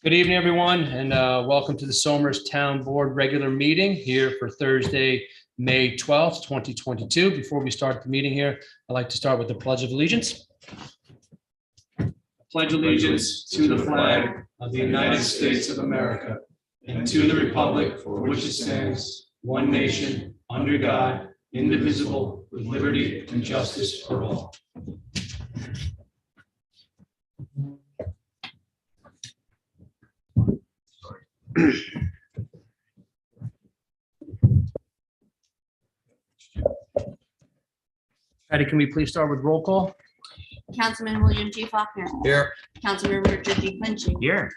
Good evening, everyone, and welcome to the Somers Town Board regular meeting here for Thursday, May 12th, 2022. Before we start the meeting here, I'd like to start with the Pledge of Allegiance. Pledge allegiance to the flag of the United States of America and to the republic for which it stands, one nation, under God, indivisible, with liberty and justice for all. Patty, can we please start with roll call? Councilman William G. Faulkner. Here. Councilman Richard G. Quincy. Here.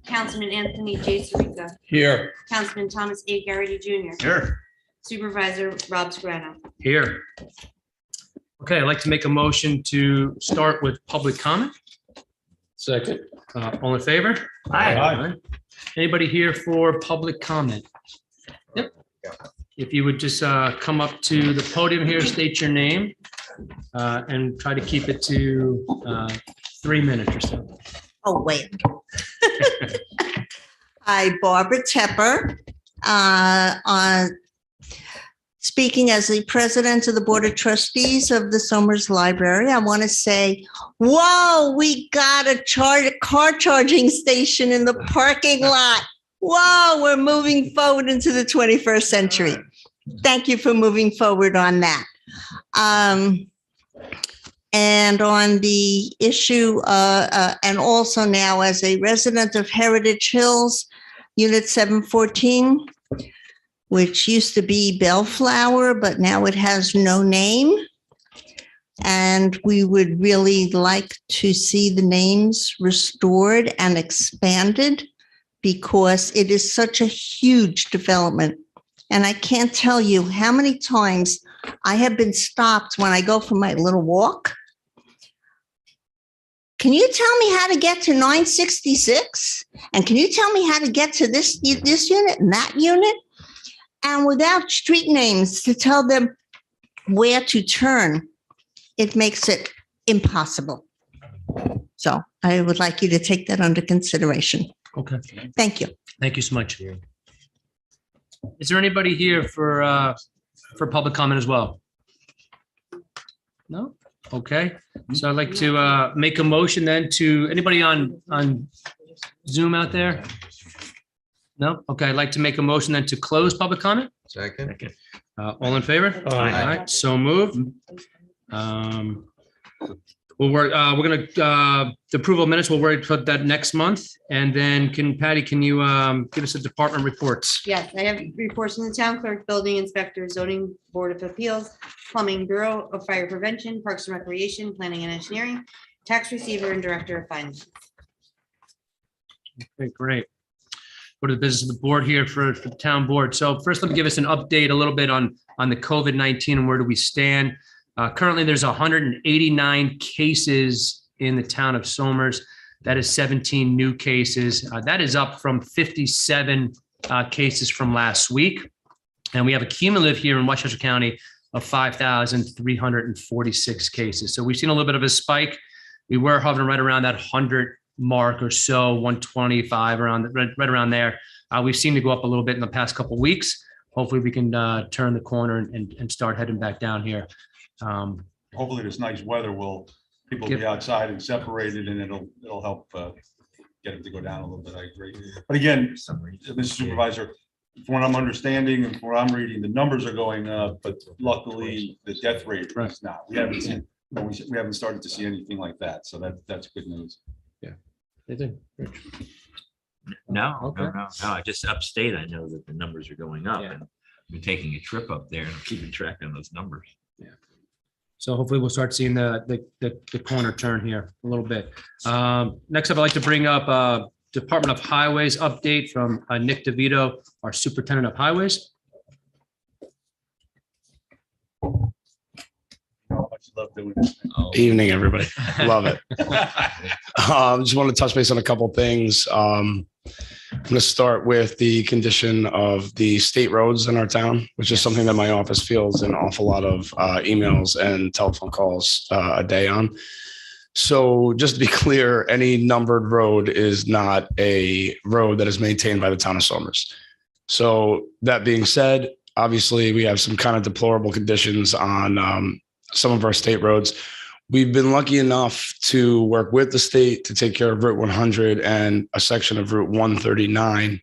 Councilman Anthony J. Sirica. Here. Councilman Thomas A. Garrity Jr. Here. Supervisor Rob Sgrano. Here. Okay, I'd like to make a motion to start with public comment. Second. All in favor? Aye. Anybody here for public comment? Yep. If you would just come up to the podium here, state your name, and try to keep it to 3 minutes or so. Oh, wait. Hi, Barbara Tepper. Speaking as the president of the Board of Trustees of the Somers Library, I want to say, whoa, we got a car charging station in the parking lot. Whoa, we're moving forward into the 21st century. Thank you for moving forward on that. And on the issue, and also now as a resident of Heritage Hills, Unit 714, which used to be Bellflower, but now it has no name. And we would really like to see the names restored and expanded because it is such a huge development. And I can't tell you how many times I have been stopped when I go for my little walk. Can you tell me how to get to 966? And can you tell me how to get to this unit and that unit? And without street names to tell them where to turn, it makes it impossible. So I would like you to take that under consideration. Okay. Thank you. Thank you so much. Is there anybody here for public comment as well? No? Okay. So I'd like to make a motion then to anybody on Zoom out there? No? Okay, I'd like to make a motion then to close public comment. Second. All in favor? Aye. So moved. We're gonna the approval of minutes. We'll worry about that next month. And then Patty, can you give us the department reports? Yes, I have reports from the town clerk, building inspector, zoning board of appeals, plumbing bureau of fire prevention, parks and recreation, planning and engineering, tax receiver, and director of finance. Okay, great. Go to the business of the board here for the town board. So first, let me give us an update a little bit on the COVID-19 and where do we stand. Currently, there's 189 cases in the town of Somers. That is 17 new cases. That is up from 57 cases from last week. And we have a cumulative here in Westchester County of 5,346 cases. So we've seen a little bit of a spike. We were hovering right around that 100 mark or so, 125 right around there. We've seen to go up a little bit in the past couple of weeks. Hopefully we can turn the corner and start heading back down here. Hopefully this nice weather will people be outside and separated, and it'll help get it to go down a little bit. I agree. But again, Mr. Supervisor, from what I'm understanding and from what I'm reading, the numbers are going up, but luckily the death rate is not. We haven't seen, we haven't started to see anything like that. So that's good news. No, Okay. no. I just upstate. I know that the numbers are going up, Yeah. and I've been taking a trip up there and keeping track on those numbers. So hopefully we'll start seeing the corner turn here a little bit. Next up, I'd like to bring up Department of Highways update from Nick DeVito, our Superintendent of Highways. Love doing this. Evening, everybody. Love it. Just want to touch base on a couple of things. I'm going to start with the condition of the state roads in our town, which is something that my office fields an awful lot of emails and telephone calls a day on. So just to be clear, any numbered road is not a road that is maintained by the town of Somers. So that being said, obviously we have some kind of deplorable conditions on some of our state roads. We've been lucky enough to work with the state to take care of Route 100 and a section of Route 139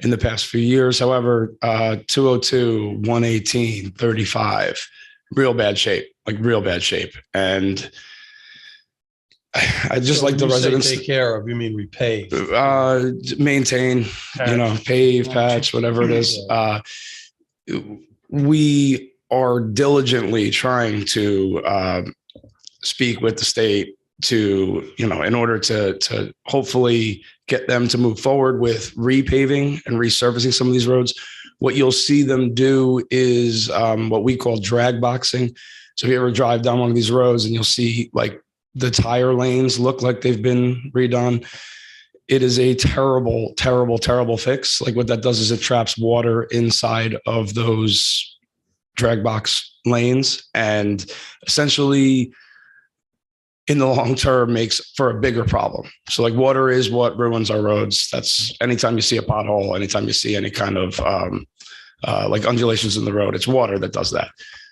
in the past few years. However, 202, 118, 35, real bad shape, like real bad shape. And I just So like the when you say residents take care of, you mean repave? maintain, pave, patch, whatever it is. We are diligently trying to speak with the state to, in order to hopefully get them to move forward with repaving and resurfacing some of these roads. What you'll see them do is what we call drag boxing. So if you ever drive down one of these roads and you'll see like the tire lanes look like they've been redone, it is a terrible, terrible, terrible fix. Like what that does is it traps water inside of those drag box lanes and essentially in the long term makes for a bigger problem. So like water is what ruins our roads. That's anytime you see a pothole, anytime you see any kind of like undulations in the road, it's water that does that.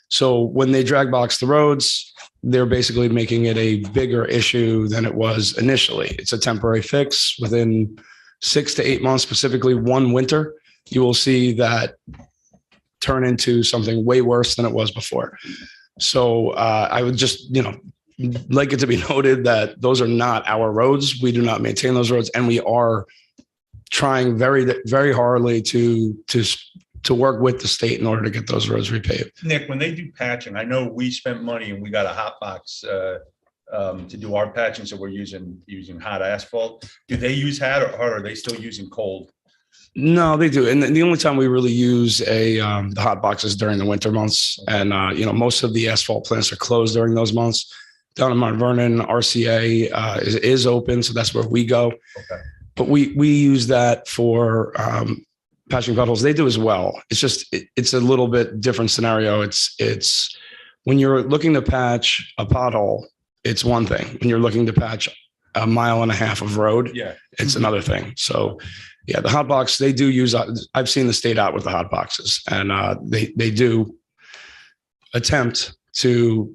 So when they drag box the roads, they're basically making it a bigger issue than it was initially. It's a temporary fix. Within 6 to 8 months, specifically one winter, you will see that turn into something way worse than it was before. So I would just, like it to be noted that those are not our roads. We do not maintain those roads, and we are trying very, very hardly to work with the state in order to get those roads repaved. Nick, when they do patching, I know we spent money and we got a hot box to do our patching, so we're using hot asphalt. Do they use hot or are they still using cold? No, they do. And the only time we really use the hot box is during the winter months. And, most of the asphalt plants are closed during those months. Down in Mount Vernon, RCA is open. So that's where we go. Okay. But we use that for patching potholes. They do as well. It's just, it's a little bit different scenario. It's when you're looking to patch a pothole, it's one thing. When you're looking to patch 1.5 miles of road, Yeah. it's another thing. So yeah, the hot box, they do use, I've seen the state out with the hot boxes, and they do attempt to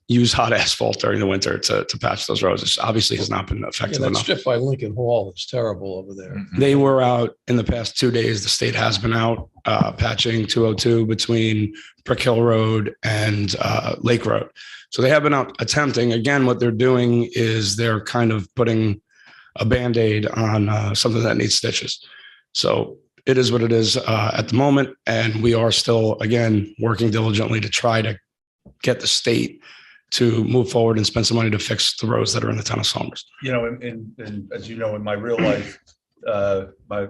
use hot asphalt during the winter to patch those roads. It obviously has not been effective That enough. strip by Lincoln Hall is terrible over there. They were out in the past 2 days. The state has been out patching 202 between Brick Hill Road and Lake Road. So they have been out attempting. Again, what they're doing is they're kind of putting a Band-Aid on something that needs stitches. So it is what it is at the moment. And we are still, again, working diligently to try to get the state to move forward and spend some money to fix the roads that are in the town of Somers. And as you know, in my real life, I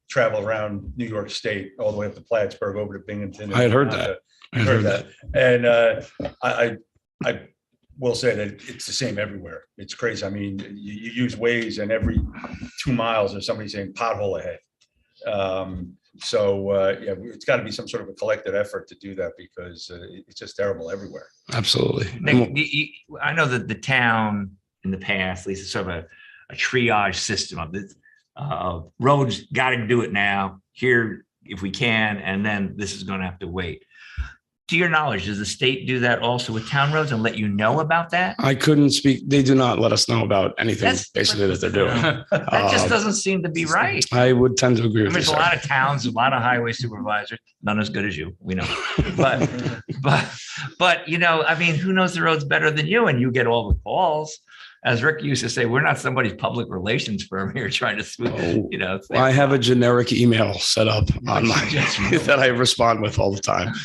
travel around New York State, all the way up to Plattsburgh, over to Binghamton. I had heard that. And I will say that it's the same everywhere. It's crazy. I mean, you use Waze and every 2 miles there's somebody saying pothole ahead. Yeah, it's got to be some sort of a collective effort to do that because it's just terrible everywhere. Absolutely. Nick, I know that the town in the past, at least it's sort of a triage system of this. Roads got to do it now, here if we can, and then this is going to have to wait. To your knowledge, does the state do that also with town roads and let you know about that? I couldn't speak. They do not let us know about anything basically that they're doing. That just doesn't seem to be right. I would tend to agree with you. There's a lot of towns, a lot of highway supervisors, none as good as you, we know. But I mean, who knows the roads better than you? And you get all the calls. As Rick used to say, we're not somebody's public relations firm here trying to smooth, I have a generic email set up on my that I respond with all the time,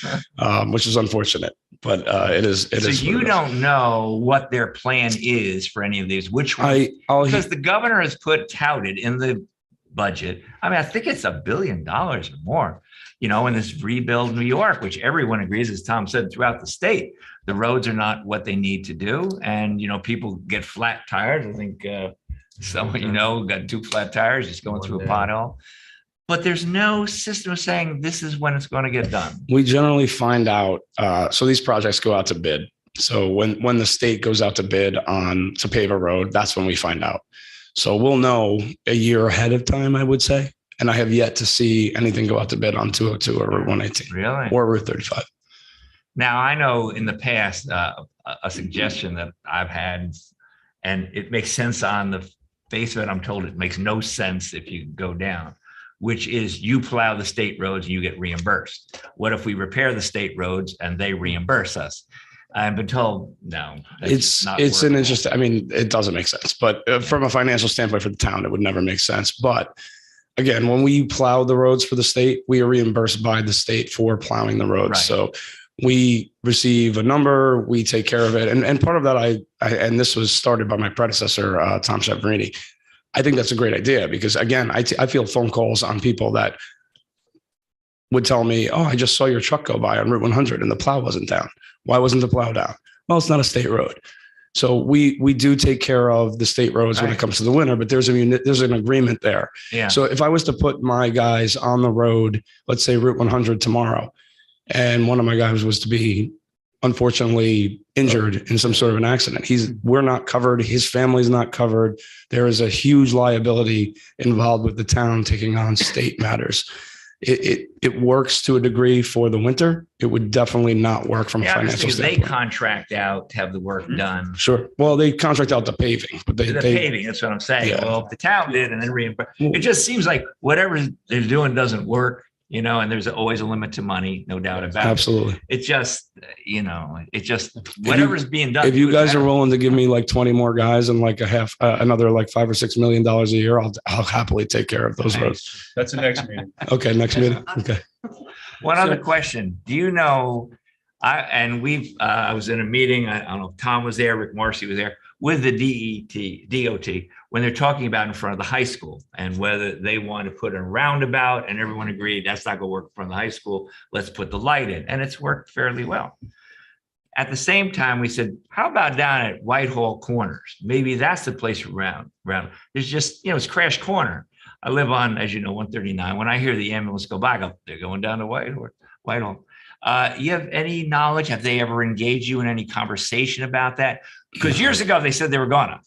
which is unfortunate, but it is. So you don't know what their plan is for any of these, which one? Because the governor has touted in the budget. I mean, I think it's $1 billion or more, in this rebuild New York, which everyone agrees, as Tom said, throughout the state. The roads are not what they need to do. And, people get flat tires. I think someone, got 2 flat tires, just going through a pothole. But there's no system of saying this is when it's going to get done. We generally find out. So these projects go out to bid. So when the state goes out to bid to pave a road, that's when we find out. So we'll know a year ahead of time, I would say. And I have yet to see anything go out to bid on 202 or Route 118 Really? or Route 35. Now, I know in the past, a suggestion that I've had, and it makes sense on the face of it. I'm told it makes no sense if you go down, which is you plow the state roads and you get reimbursed. What if we repair the state roads and they reimburse us? I've been told, no. It's an interesting, I mean, it doesn't make sense, but from a financial standpoint for the town, it would never make sense. But again, when we plow the roads for the state, we are reimbursed by the state for plowing the roads. Right. So we receive a number, we take care of it. And part of that, and this was started by my predecessor, Tom Chavarini. I think that's a great idea because again, I feel phone calls on people that would tell me, oh, I just saw your truck go by on Route 100 and the plow wasn't down. Why wasn't the plow down? Well, it's not a state road. So we do take care of the state roads when it comes to the winter, but there's an agreement there. Yeah. So if I was to put my guys on the road, let's say Route 100 tomorrow, and one of my guys was to be unfortunately injured in some sort of an accident, we're not covered. His family's not covered. There is a huge liability involved with the town taking on state matters. It works to a degree for the winter. It would definitely not work from a financial standpoint. They contract out to have the work done. Sure. Well, they contract out the paving, but The paving, that's what I'm saying. Yeah. Well, if the town did and then reimburse, it just seems like whatever they're doing doesn't work, and there's always a limit to money, no doubt about it. Absolutely. It just, whatever's being done. If you guys are willing to give me like 20 more guys and like another like $5 or $6 million a year, I'll happily take care of those roads. That's the next meeting. Okay. Next meeting. Okay. One other question. Do you know, I was in a meeting, I don't know if Tom was there, Rick Marcy was there, with the DOT, when they're talking about in front of the high school and whether they want to put a roundabout, and everyone agreed that's not going to work in front of the high school. Let's put the light in. And it's worked fairly well. At the same time, we said, how about down at Whitehall Corners? Maybe that's the place around. There's just, it's Crash Corner. I live on, as you know, 139. When I hear the ambulance go by, I go, they're going down to Whitehall. You have any knowledge? Have they ever engaged you in any conversation about that? Because years ago, they said they were gonna,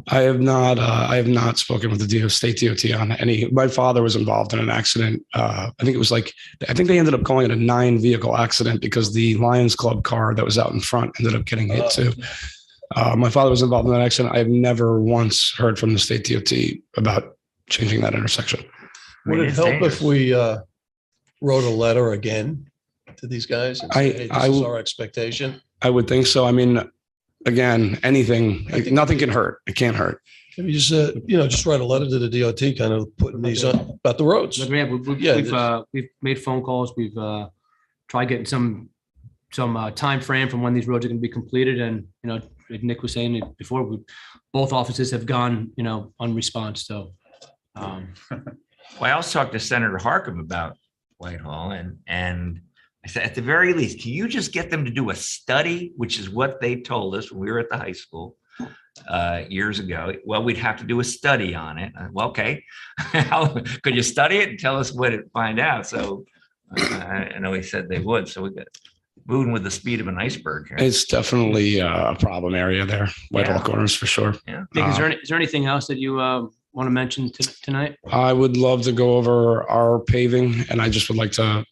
I have not spoken with the state DOT on any. My father was involved in an accident. I think they ended up calling it a 9-vehicle accident because the Lions Club car that was out in front ended up getting hit too. My father was involved in that accident. I have never once heard from the state DOT about changing that intersection. Would it help if we wrote a letter again to these guys? And say, hey, this is our expectation. I would think so. I mean, again, nothing can hurt. It can't hurt. Maybe just write a letter to the DOT, kind of putting these on about the roads. We've made phone calls. We've tried getting some time frame from when these roads are going to be completed. And, like Nick was saying it before, both offices have gone, on response. So, well, I also talked to Senator Harkin about Whitehall and I said, at the very least, can you just get them to do a study, which is what they told us when we were at the high school years ago? Well, we'd have to do a study on it. Well, okay. Could you study it and tell us what it find out? So I know he said they would. So we got moving with the speed of an iceberg here. It's definitely a problem area there. Whitehall Corners for sure. Yeah. Nick, is there anything else that you want to mention tonight? I would love to go over our paving, and I just would like to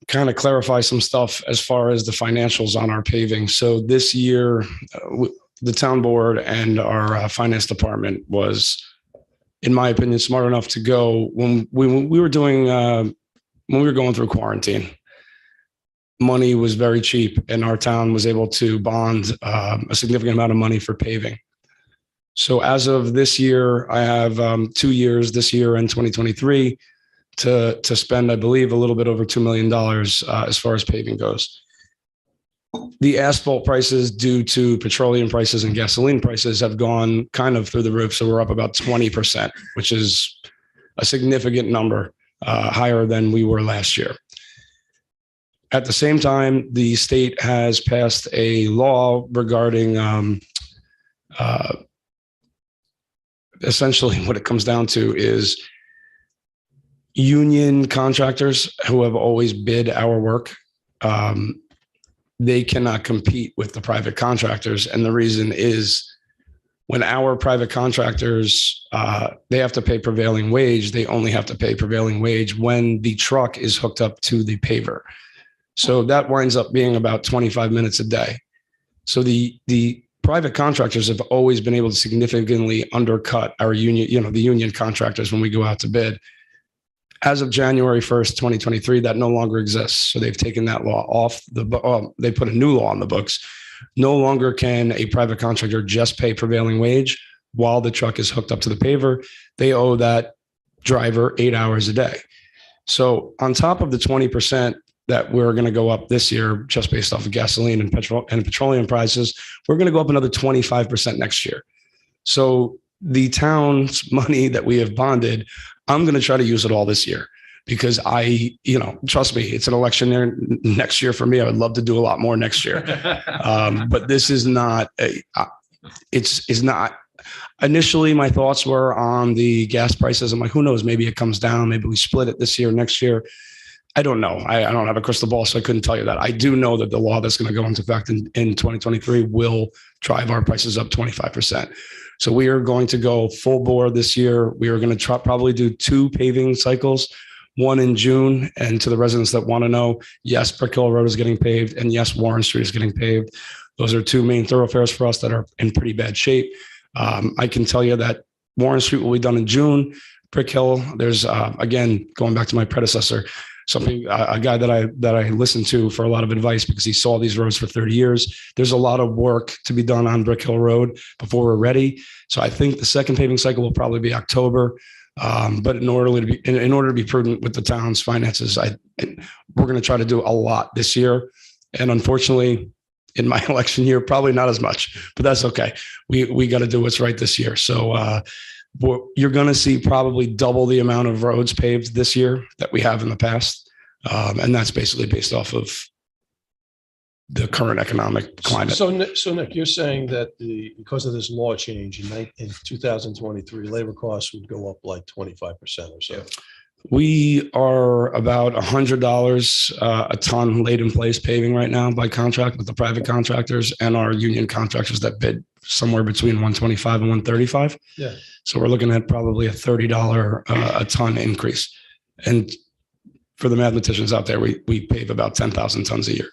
kind of clarify some stuff as far as the financials on our paving. So this year, the town board and our finance department was, in my opinion, smart enough to go when we were going through quarantine. Money was very cheap, and our town was able to bond a significant amount of money for paving. So as of this year, I have 2 years, this year and 2023, to spend, I believe, a little bit over $2 million as far as paving goes. The asphalt prices, due to petroleum prices and gasoline prices, have gone kind of through the roof. So we're up about 20%, which is a significant number, higher than we were last year. At the same time, the state has passed a law regarding essentially what it comes down to is union contractors who have always bid our work. they cannot compete with the private contractors. And the reason is when our private contractors, they have to pay prevailing wage, they only have to pay prevailing wage when the truck is hooked up to the paver. So that winds up being about 25 minutes a day. So the private contractors have always been able to significantly undercut our union, the union contractors when we go out to bid. As of January 1st, 2023, that no longer exists. So they've taken that law off they put a new law on the books. No longer can a private contractor just pay prevailing wage while the truck is hooked up to the paver. They owe that driver 8 hours a day. So on top of the 20% that we're going to go up this year, just based off of gasoline and petroleum prices, we're going to go up another 25% next year. So the town's money that we have bonded, I'm going to try to use it all this year because trust me, it's an election year next year for me. I would love to do a lot more next year. But this is not, it's not. Initially, my thoughts were on the gas prices. I'm like, who knows? Maybe it comes down. Maybe we split it this year, next year. I don't know. I don't have a crystal ball, so I couldn't tell you that. I do know that the law that's going to go into effect in 2023 will drive our prices up 25%. So we are going to go full bore this year. We are going to probably do 2 paving cycles, one in June. And to the residents that want to know, yes, Brick Hill Road is getting paved, and yes, Warren Street is getting paved. Those are 2 main thoroughfares for us that are in pretty bad shape. I can tell you that Warren Street will be done in June. Brick Hill, there's again, going back to my predecessor, a guy that I listened to for a lot of advice because he saw these roads for 30 years. There's a lot of work to be done on Brick Hill Road before we're ready. So I think the second paving cycle will probably be October. But in order to be prudent with the town's finances, we're going to try to do a lot this year. And unfortunately, in my election year, probably not as much, but that's okay. We got to do what's right this year. So you're going to see probably double the amount of roads paved this year that we have in the past. And that's basically based off of the current economic climate. So Nick, you're saying that because of this law change in 2023, labor costs would go up like 25% or so. We are about $100 a ton laid in place paving right now by contract with the private contractors and our union contractors that bid somewhere between 125 and 135. Yeah. So we're looking at probably a $30 a ton increase. And for the mathematicians out there, we pave about 10,000 tons a year.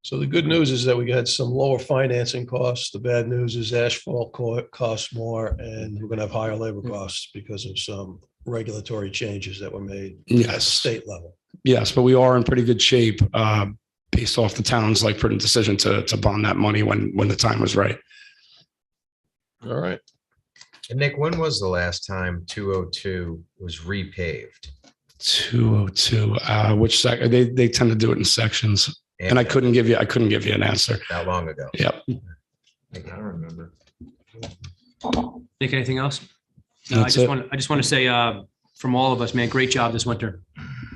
So the good news is that we got some lower financing costs. The bad news is asphalt costs more, and we're going to have higher labor costs because of some regulatory changes that were made at the state level. Yes, but we are in pretty good shape based off the town's prudent decision to bond that money when the time was right. All right. And Nick, when was the last time 202 was repaved? 202, which they tend to do it in sections. And I couldn't give you an answer. That long ago. Yep. I don't remember. Think anything else? No, I just want to say from all of us, man, great job this winter.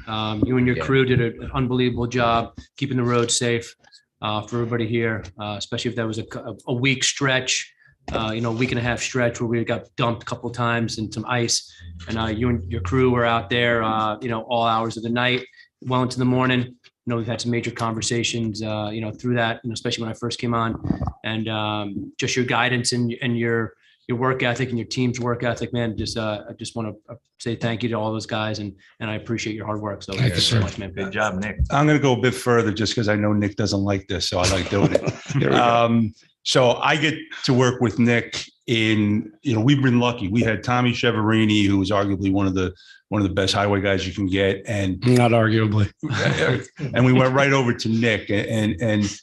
You and your crew did an unbelievable job keeping the road safe for everybody here, especially if that was a week stretch, a week and a half stretch where we got dumped a couple of times in some ice. And you and your crew were out there, all hours of the night, well into the morning. We've had some major conversations, through that, especially when I first came on, and just your guidance and your work ethic and your team's work ethic, man. I just want to say thank you to all those guys, and I appreciate your hard work. So thank you so much, man. Good job, Nick. I'm going to go a bit further just because I know Nick doesn't like this, so I like doing it. So I get to work with Nick we've been lucky. We had Tommy Cheverini, who was arguably one of the best highway guys you can get. And not arguably. And we went right over to Nick, and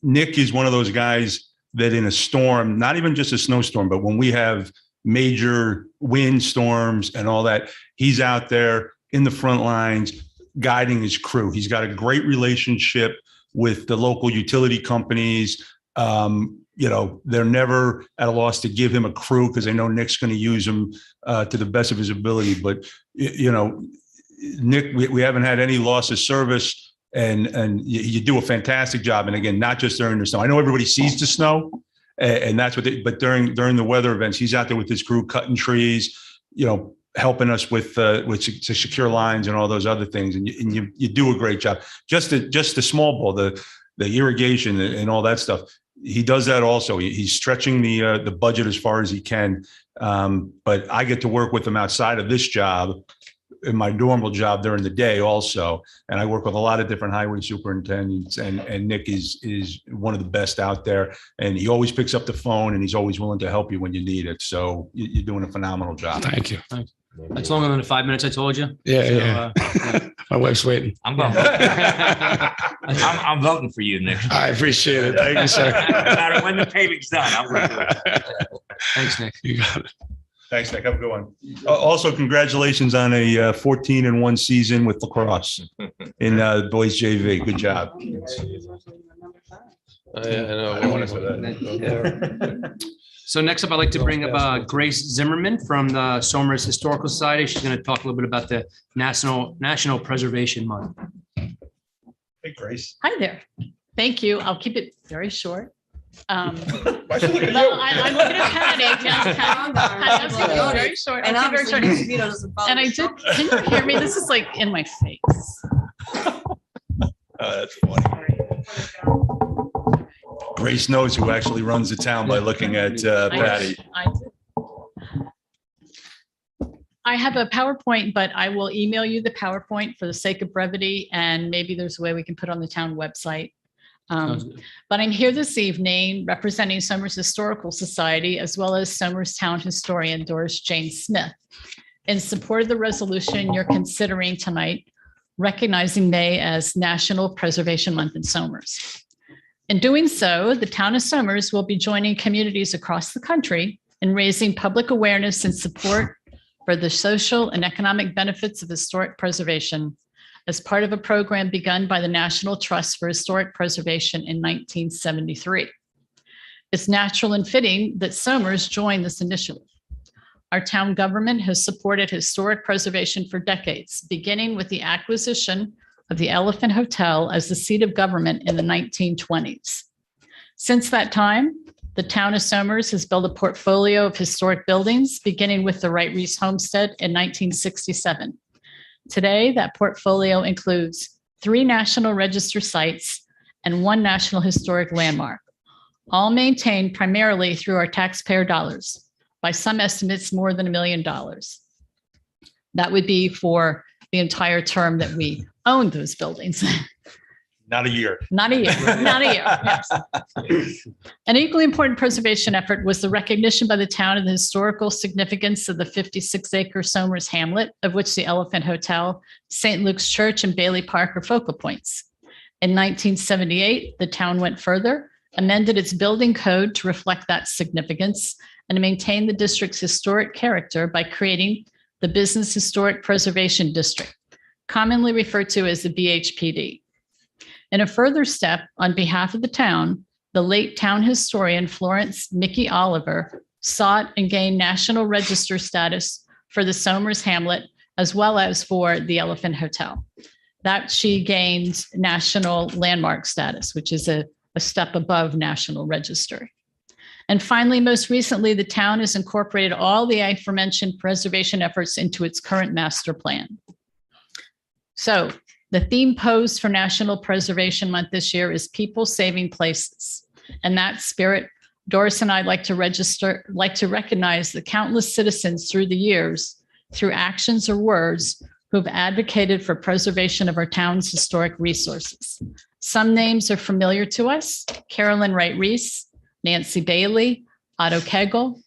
Nick is one of those guys that in a storm, not even just a snowstorm, but when we have major wind storms and all that, he's out there in the front lines guiding his crew. He's got a great relationship with the local utility companies. They're never at a loss to give him a crew because they know Nick's going to use him to the best of his ability. But, Nick, we haven't had any loss of service, and you do a fantastic job. And again, not just during the snow. I know everybody sees the snow, and that's but during the weather events, he's out there with his crew cutting trees, helping us with to secure lines and all those other things. And you do a great job. Just the small ball, the irrigation and all that stuff. He does that also. He's stretching the budget as far as he can. But I get to work with him outside of this job, in my normal job during the day also. And I work with a lot of different highway superintendents, and Nick is one of the best out there. And he always picks up the phone, and he's always willing to help you when you need it. So you're doing a phenomenal job. Thank you. That's longer than the 5 minutes I told you. Yeah, So, yeah. My wife's waiting. I'm going. I'm voting for you, Nick. I appreciate it. Thank you, sir. No matter when the paving's done, I'm voting for it. Thanks, Nick. You got it. Thanks, Nick. Have a good one. Also, congratulations on a 14-1 season with lacrosse in boys JV. Good job. I know. I don't want to say that. So next up, I'd like to bring up Grace Zimmerman from the Somers Historical Society. She's going to talk a little bit about the National Preservation Month. Hey, Grace. Hi there. Thank you. I'll keep it very short. Why should I look at Well, you? I'm looking at Patty. I'll keep it very short. And I'll keep it very obviously, short. Vito doesn't follow. And I did, can you hear me? This is like in my face. That's funny. Grace knows who actually runs the town by looking at Patty. I have a PowerPoint, but I will email you the PowerPoint for the sake of brevity, and maybe there's a way we can put on the town website. Sounds good. But I'm here this evening representing Somers Historical Society, as well as Somers Town historian Doris Jane Smith, in support of the resolution you're considering tonight, recognizing May as National Preservation Month in Somers. In doing so, the town of Somers will be joining communities across the country in raising public awareness and support for the social and economic benefits of historic preservation as part of a program begun by the National Trust for Historic Preservation in 1973. It's natural and fitting that Somers join this initiative. Our town government has supported historic preservation for decades, beginning with the acquisition of the Elephant Hotel as the seat of government in the 1920s. Since that time, the town of Somers has built a portfolio of historic buildings, beginning with the Wright Reese Homestead in 1967. Today, that portfolio includes 3 National Register sites and 1 National Historic Landmark, all maintained primarily through our taxpayer dollars, by some estimates more than $1 million. That would be for the entire term that we owned those buildings. Not a year. Not a year, not a year. Yes. An equally important preservation effort was the recognition by the town of the historical significance of the 56-acre Somers hamlet, of which the Elephant Hotel, St. Luke's Church, and Bailey Park are focal points. In 1978, the town went further, amended its building code to reflect that significance, and to maintain the district's historic character by creating the Business Historic Preservation District, commonly referred to as the BHPD. In a further step, on behalf of the town, the late town historian Florence Mickey Oliver sought and gained National Register status for the Somers Hamlet, as well as for the Elephant Hotel. That she gained National Landmark status, which is a step above National Register. And finally, most recently, the town has incorporated all the aforementioned preservation efforts into its current master plan. So the theme posed for National Preservation Month this year is People Saving Places. In that spirit, Doris and I'd like to recognize the countless citizens through the years, through actions or words, who've advocated for preservation of our town's historic resources. Some names are familiar to us: Carolyn Wright Reese, Nancy Bailey, Otto Kegel,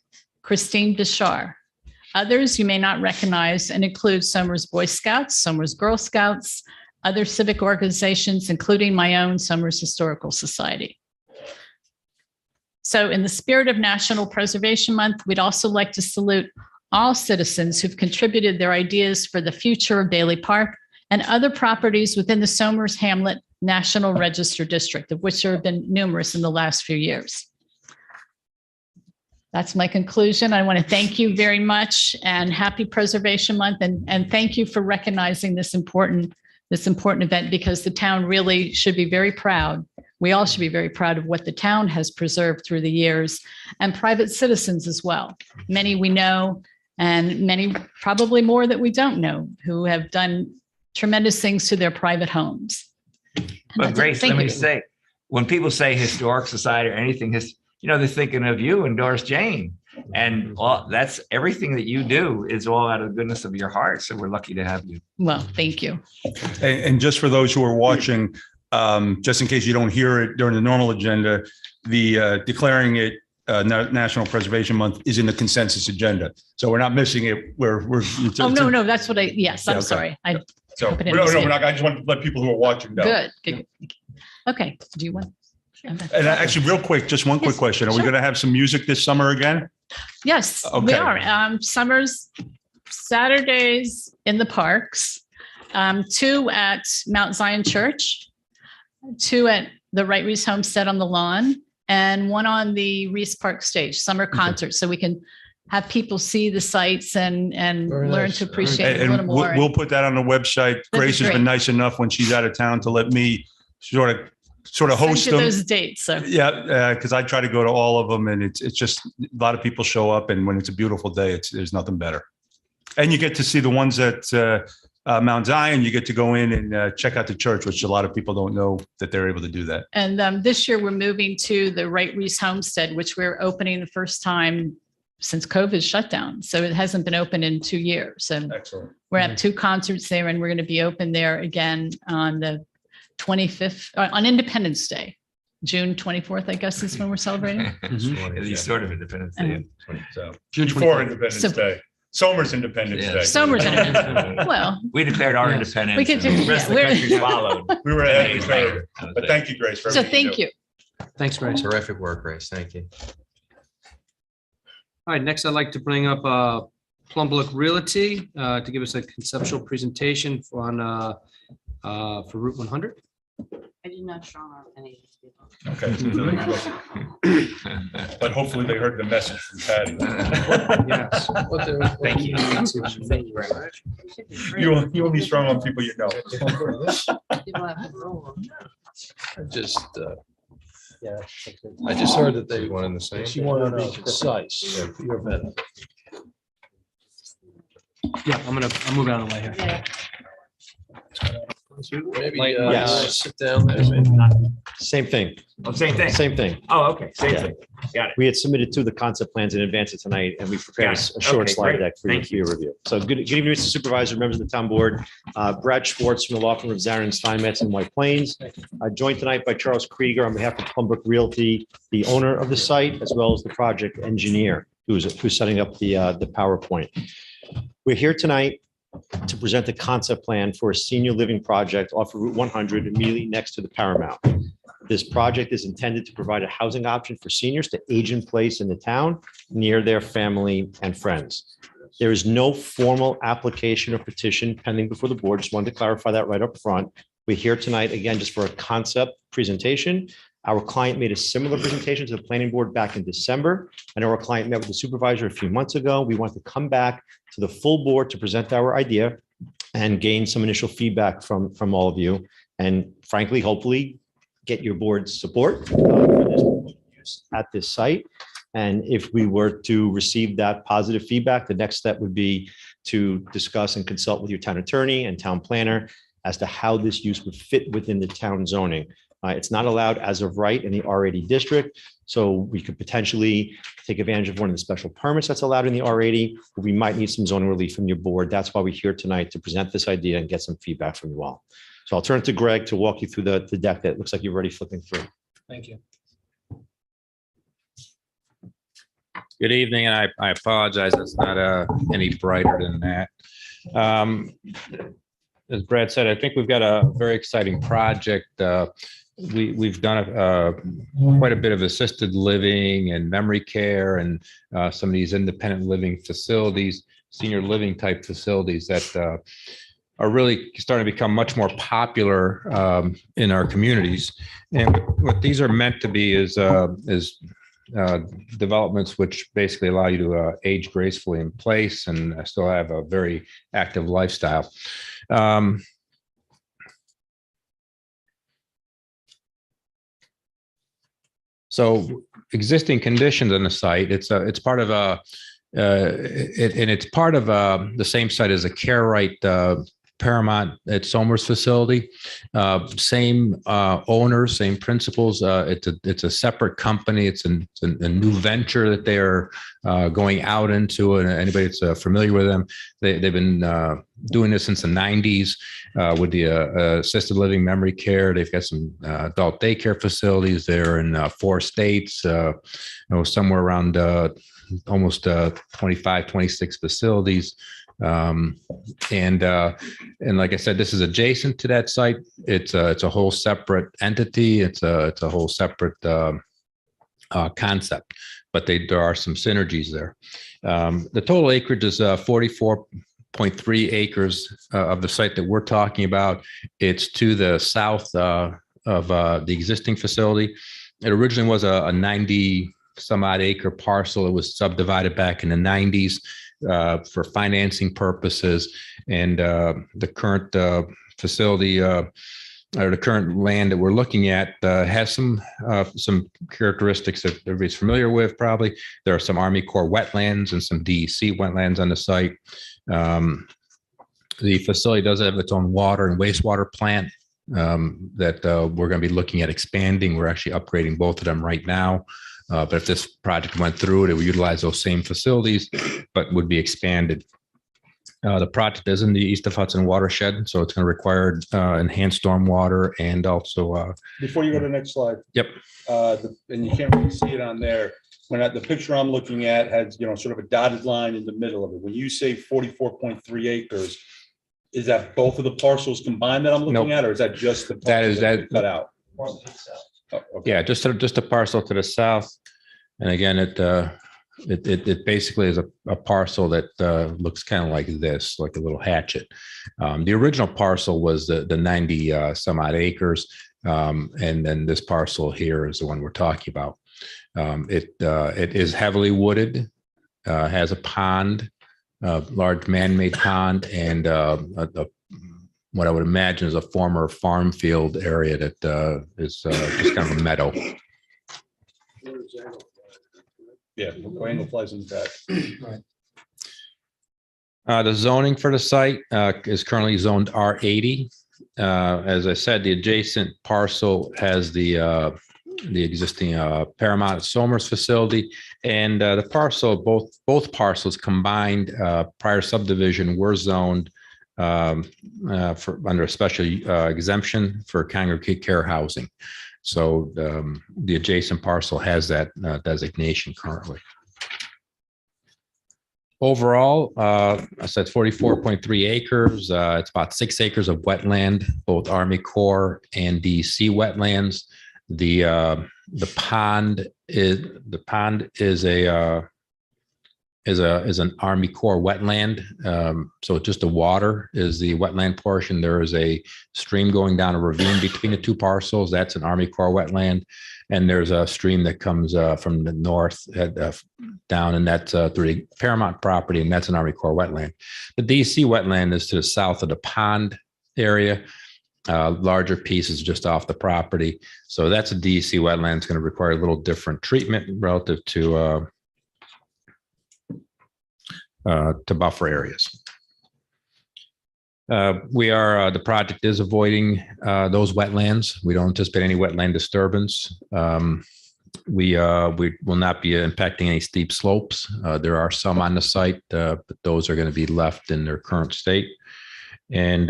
Christine Bishar. Others you may not recognize and include Somers Boy Scouts, Somers Girl Scouts, other civic organizations, including my own Somers Historical Society. So in the spirit of National Preservation Month, we'd also like to salute all citizens who've contributed their ideas for the future of Bailey Park and other properties within the Somers Hamlet National Register District, of which there have been numerous in the last few years. That's my conclusion. I want to thank you very much, and happy Preservation Month, and thank you for recognizing this important event, because the town really should be very proud. We all should be very proud of what the town has preserved through the years, and private citizens as well. Many we know, and many probably more that we don't know, who have done tremendous things to their private homes. But Grace, let me say, when people say historic society or anything, they're thinking of you and Doris Jane. And that's everything that you do is all out of the goodness of your heart. So we're lucky to have you. Well, thank you. And just for those who are watching, just in case you don't hear it during the normal agenda, the declaring it National Preservation Month is in the consensus agenda. So we're not missing it. Oh, no, that's what yes, I'm okay. sorry. I So hope I no, didn't we're mistake. not, I just want to let people who are watching know. Good. Okay, do you want? And actually, real quick, just one quick Yes, question. Are we sure. going to have some music this summer again? Yes, we Okay. are. Summers, Saturdays in the parks, 2 at Mount Zion Church, 2 at the Wright Reese Homestead on the lawn, and 1 on the Reese Park stage, summer concert, so we can have people see the sites and Very learn nice. to appreciate it a little And more. we'll put that on the website. be Grace has been great. nice enough when she's out of town to let me sort of Send host you them. those dates, so. Yeah, because I try to go to all of them, and it's just a lot of people show up, and when it's a beautiful day, there's nothing better. And you get to see the ones at Mount Zion. You get to go in and check out the church, which a lot of people don't know that they're able to do that. And this year, we're moving to the Wright Reese Homestead, which we're opening the first time since COVID shut down. So it hasn't been open in 2 years. And Excellent. we're at 2 concerts there, and we're going to be open there again on the 25th, on Independence Day. June 24th, I guess, is when we're celebrating. At least sort of Independence Day. So June before 24th. Independence So- Day, Somers Independence Yeah. Day. Summer's Independence. Well, We declared our Yes. independence. We could do- and the rest of yeah, the country followed. We were ahead of the curve. But thank you, Grace. For so everything thank do. you. Thanks, Grace. Terrific work, Grace. Thank you. All right, next I'd like to bring up Plumbrook Realty to give us a conceptual presentation for Route 100. I did not strong arm any of these people. Okay. But hopefully they heard the message from Patty. Yes. Thank you. Thank you very much. You only strong on people you know. People have to roll. I just heard that they One and the same. she wanted to know precise for your benefit. Yeah, I'm moving out of the way here. Yeah. Maybe Yes. sit down there. Maybe. Same thing, Oh, same thing. same thing. Oh, okay, same Yeah. thing. Got it. We had submitted to the concept plans in advance of tonight, and we prepared Got it. a short Okay, slide great. deck for Thank your review. So good evening, Mr. Supervisor, members of the town board. Brad Schwartz from the law firm of Zarin and Steinmetz in White Plains. Joined tonight by Charles Krieger on behalf of Plumbrook Realty, the owner of the site, as well as the project engineer who's setting up the PowerPoint. We're here tonight to present the concept plan for a senior living project off of Route 100 immediately next to the Paramount. This project is intended to provide a housing option for seniors to age in place in the town near their family and friends. There is no formal application or petition pending before the board. Just wanted to clarify that right up front. We're here tonight, again, just for a concept presentation. Our client made a similar presentation to the planning board back in December. I know our client met with the supervisor a few months ago. We want to come back to the full board to present our idea and gain some initial feedback from all of you. And frankly, hopefully, get your board's support for this use at this site. And if we were to receive that positive feedback, the next step would be to discuss and consult with your town attorney and town planner as to how this use would fit within the town zoning. It's not allowed as of right in the R80 district, so we could potentially take advantage of one of the special permits that's allowed in the R80, but we might need some zoning relief from your board. That's why we're here tonight, to present this idea and get some feedback from you all. So I'll turn it to Greg to walk you through the deck that looks like you're already flipping through. Thank you. Good evening, and I apologize, it's not any brighter than that. As Brad said, I think we've got a very exciting project. We've done quite a bit of assisted living and memory care and some of these independent living facilities, senior living type facilities that are really starting to become much more popular in our communities. And what these are meant to be is developments which basically allow you to age gracefully in place and still have a very active lifestyle. So existing conditions on the site, it's part of and it's part of the same site as a care right Paramount at Somers facility. Same owners, same principals. It's a separate company. It's a new venture that they are going out into. And anybody that's familiar with them, they've been doing this since the 90s with the assisted living memory care. They've got some adult daycare facilities there in 4 states, somewhere around almost 25, 26 facilities. And like I said, this is adjacent to that site. It's a whole separate entity. It's a whole separate concept, but there are some synergies there. The total acreage is 44.3 acres of the site that we're talking about. It's to the south of the existing facility. It originally was a 90 some odd acre parcel. It was subdivided back in the 90s. For financing purposes, and the current facility or the current land that we're looking at has some characteristics that everybody's familiar with. Probably there are some Army Corps wetlands and some DEC wetlands on the site. The facility does have its own water and wastewater plant that we're going to be looking at expanding. We're actually upgrading both of them right now. But if this project went through, it would utilize those same facilities, but would be expanded. The project is in the East of Hudson watershed, so it's going to require enhanced stormwater and also. Before you go to the next slide. Yep. And you can't really see it on there. When the picture I'm looking at has, sort of a dotted line in the middle of it. When you say 44.3 acres, is that both of the parcels combined that I'm looking at, or is that just the parcel that cut out? Oh, okay. Yeah, just a parcel to the south. And again, it basically is a parcel that looks kind of like this, like a little hatchet. The original parcel was the 90 some odd acres. And then this parcel here is the one we're talking about. It is heavily wooded, has a pond, large man-made pond, and what I would imagine is a former farm field area that is just kind of a meadow. Yeah, angle flies in the back. The zoning for the site is currently zoned R80. As I said, the adjacent parcel has the existing Paramount at Somers facility, and the parcel, both parcels combined prior subdivision were zoned for under a special exemption for congregate care housing. So the adjacent parcel has that designation currently. Overall, I said 44.3 acres. It's about 6 acres of wetland, both Army Corps and DEC wetlands. The pond is an Army Corps wetland. So just the water is the wetland portion. There is a stream going down a ravine between the 2 parcels. That's an Army Corps wetland. And there's a stream that comes from the north down, and that's through the Paramount property, and that's an Army Corps wetland. The DC wetland is to the south of the pond area. Larger piece is just off the property. So that's a DC wetland. It's going to require a little different treatment relative to buffer areas. The project is avoiding those wetlands. We don't anticipate any wetland disturbance. We will not be impacting any steep slopes. There are some on the site, but those are going to be left in their current state. And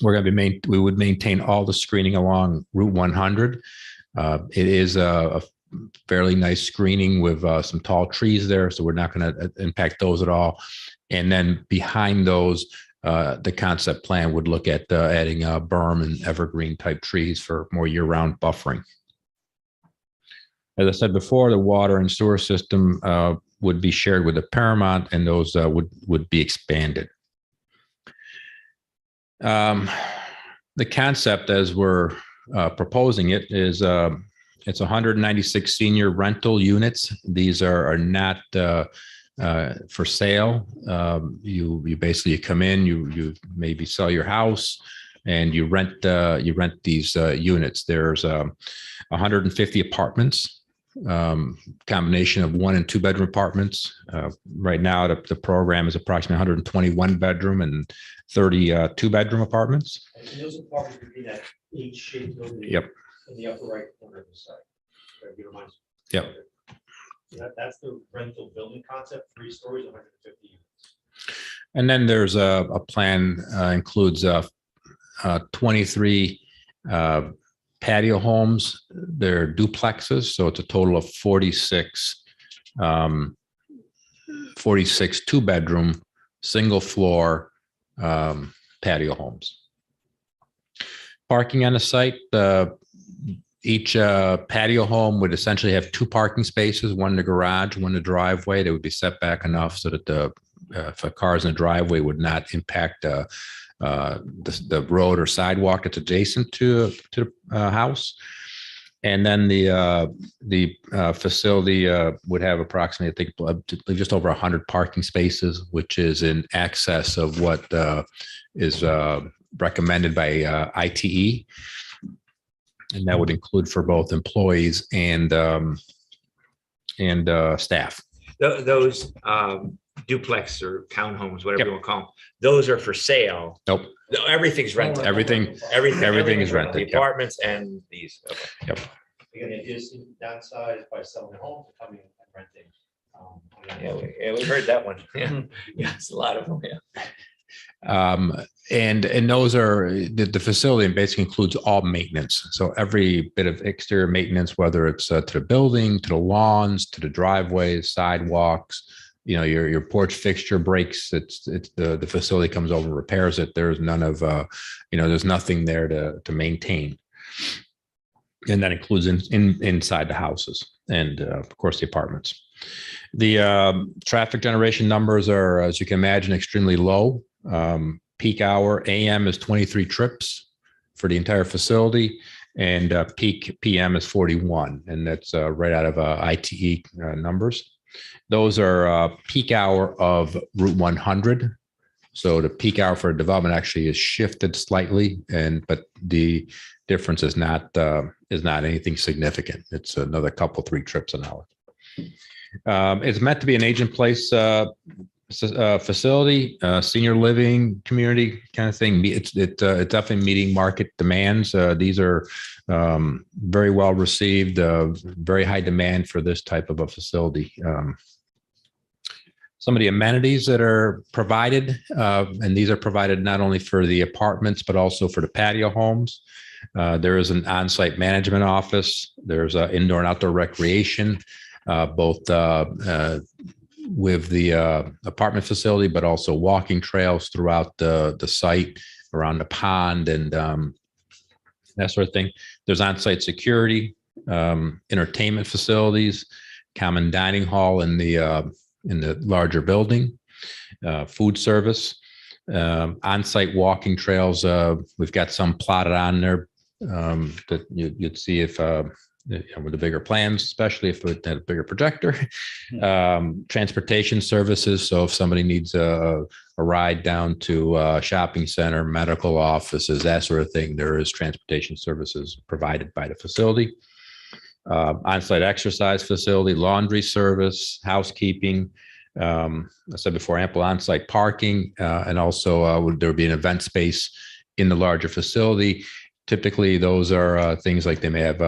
we're going to be we would maintain all the screening along Route 100. It is a fairly nice screening with some tall trees there, so we're not going to impact those at all. And then behind those, the concept plan would look at adding a berm and evergreen type trees for more year-round buffering. As I said before, the water and sewer system would be shared with the Paramount, and those would be expanded. The concept, as we're proposing it, is it's 196 senior rental units. These are not for sale. You basically come in, you maybe sell your house, and you rent these units. There's 150 apartments combination of 1 and 2 bedroom apartments. Right now, the program is approximately 121 bedroom and 32 bedroom apartments. And those apartments would be that H-shaped building. Yep. In the upper right corner of the site. If you don't mind. Yep. That's the rental building concept, 3 stories, 150 units. And then there's a plan includes 23 patio homes. They're duplexes, so it's a total of 46 2-bedroom, single floor patio homes. Parking on the site, each patio home would essentially have 2 parking spaces, one in the garage, one in the driveway. They would be set back enough so that if a car's in the driveway would not impact the road or sidewalk that's adjacent to the house. And then the facility would have approximately, I think, just over 100 parking spaces, which is in excess of what is recommended by ITE. And that would include for both employees and staff. Those duplex or townhomes, whatever you want to call them, those are for sale. Nope. No, everything's rented. Everything is rented. The apartments and these. Okay. Yep. Again, it is downsized by selling the home, coming and renting. Yeah, we heard that one. Yeah, yeah, it's a lot of them. Yeah. And those are the facility basically includes all maintenance. So every bit of exterior maintenance, whether it's to the building, to the lawns, to the driveways, sidewalks, your porch fixture breaks, it's the facility comes over and repairs it. There's none of, there's nothing there to maintain. And that includes inside the houses and of course the apartments. The traffic generation numbers are, as you can imagine, extremely low. Peak hour AM is 23 trips for the entire facility, and peak PM is 41, and that's right out of ITE numbers. Those are peak hour of Route 100. So the peak hour for development actually is shifted slightly, but the difference is not anything significant. It's another 3 trips an hour. It's meant to be an age-in-place facility, senior living community kind of thing. It's definitely meeting market demands. These are very well received, very high demand for this type of a facility. Some of the amenities that are provided, and these are provided not only for the apartments, but also for the patio homes. There is an on-site management office. There's indoor and outdoor recreation, both with the apartment facility, but also walking trails throughout the site, around the pond, and that sort of thing. There's on-site security, entertainment facilities, common dining hall in the larger building, food service, on-site walking trails. We've got some plotted on there that you'd see if with the bigger plans, especially if it had a bigger projector. Transportation services. So if somebody needs a ride down to a shopping center, medical offices, that sort of thing, there is transportation services provided by the facility. On-site exercise facility, laundry service, housekeeping. I said before, ample on-site parking, and also there would be an event space in the larger facility. Typically, those are things like they may have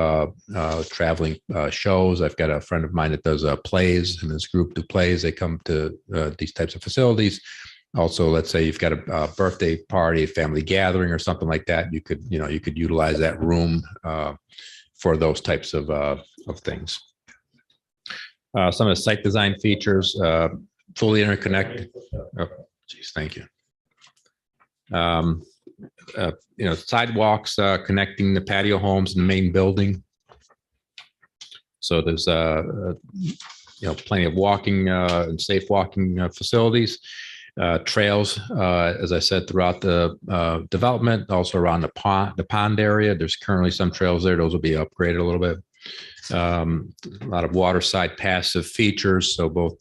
traveling shows. I've got a friend of mine that does plays, and this group do plays. They come to these types of facilities. Also, let's say you've got a birthday party, a family gathering, or something like that. You could utilize that room for those types of things. Some of the site design features, fully interconnected. Oh, geez, thank you. Sidewalks connecting the patio homes and the main building. So there's plenty of walking and safe walking facilities. Trails, as I said, throughout the development, also around the pond area. There's currently some trails there. Those will be upgraded a little bit. A lot of waterside passive features. So both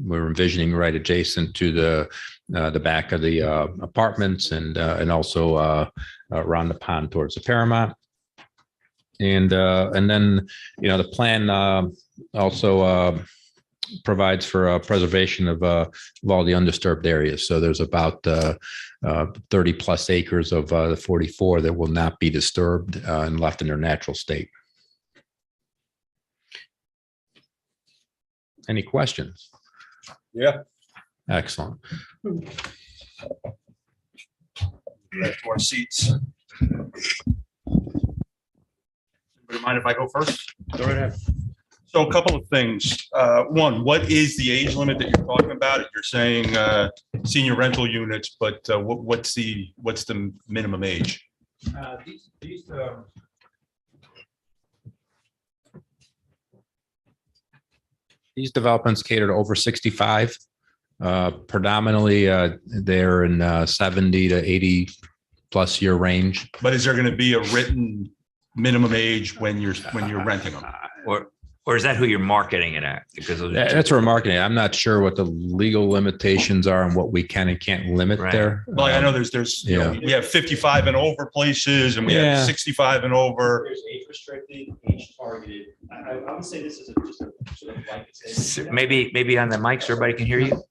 we're envisioning right adjacent to the back of the apartments and also around the pond towards the Paramount. And then, the plan also provides for preservation of all the undisturbed areas. So there's about 30 plus acres of the 44 that will not be disturbed and left in their natural state. Any questions? Yeah. Excellent. Back to our seats. Anybody mind if I go first? Go right ahead. So a couple of things. One, what is the age limit that you're talking about? You're saying senior rental units, but what's the minimum age? These developments cater to over 65. Predominantly, they're in 70 to 80 plus year range. But is there going to be a written minimum age when you're renting them? Or is that who you're marketing it at? Because those are That's what we're marketing. I'm not sure what the legal limitations are and what we can and can't limit Right. there. Well, I know there's you know, Yeah. we have 55 and over places, and we Yeah. have 65 and over. There's age restricted, age targeted. I would say this is just a sort of blanket statement. maybe on the mic so everybody can hear you.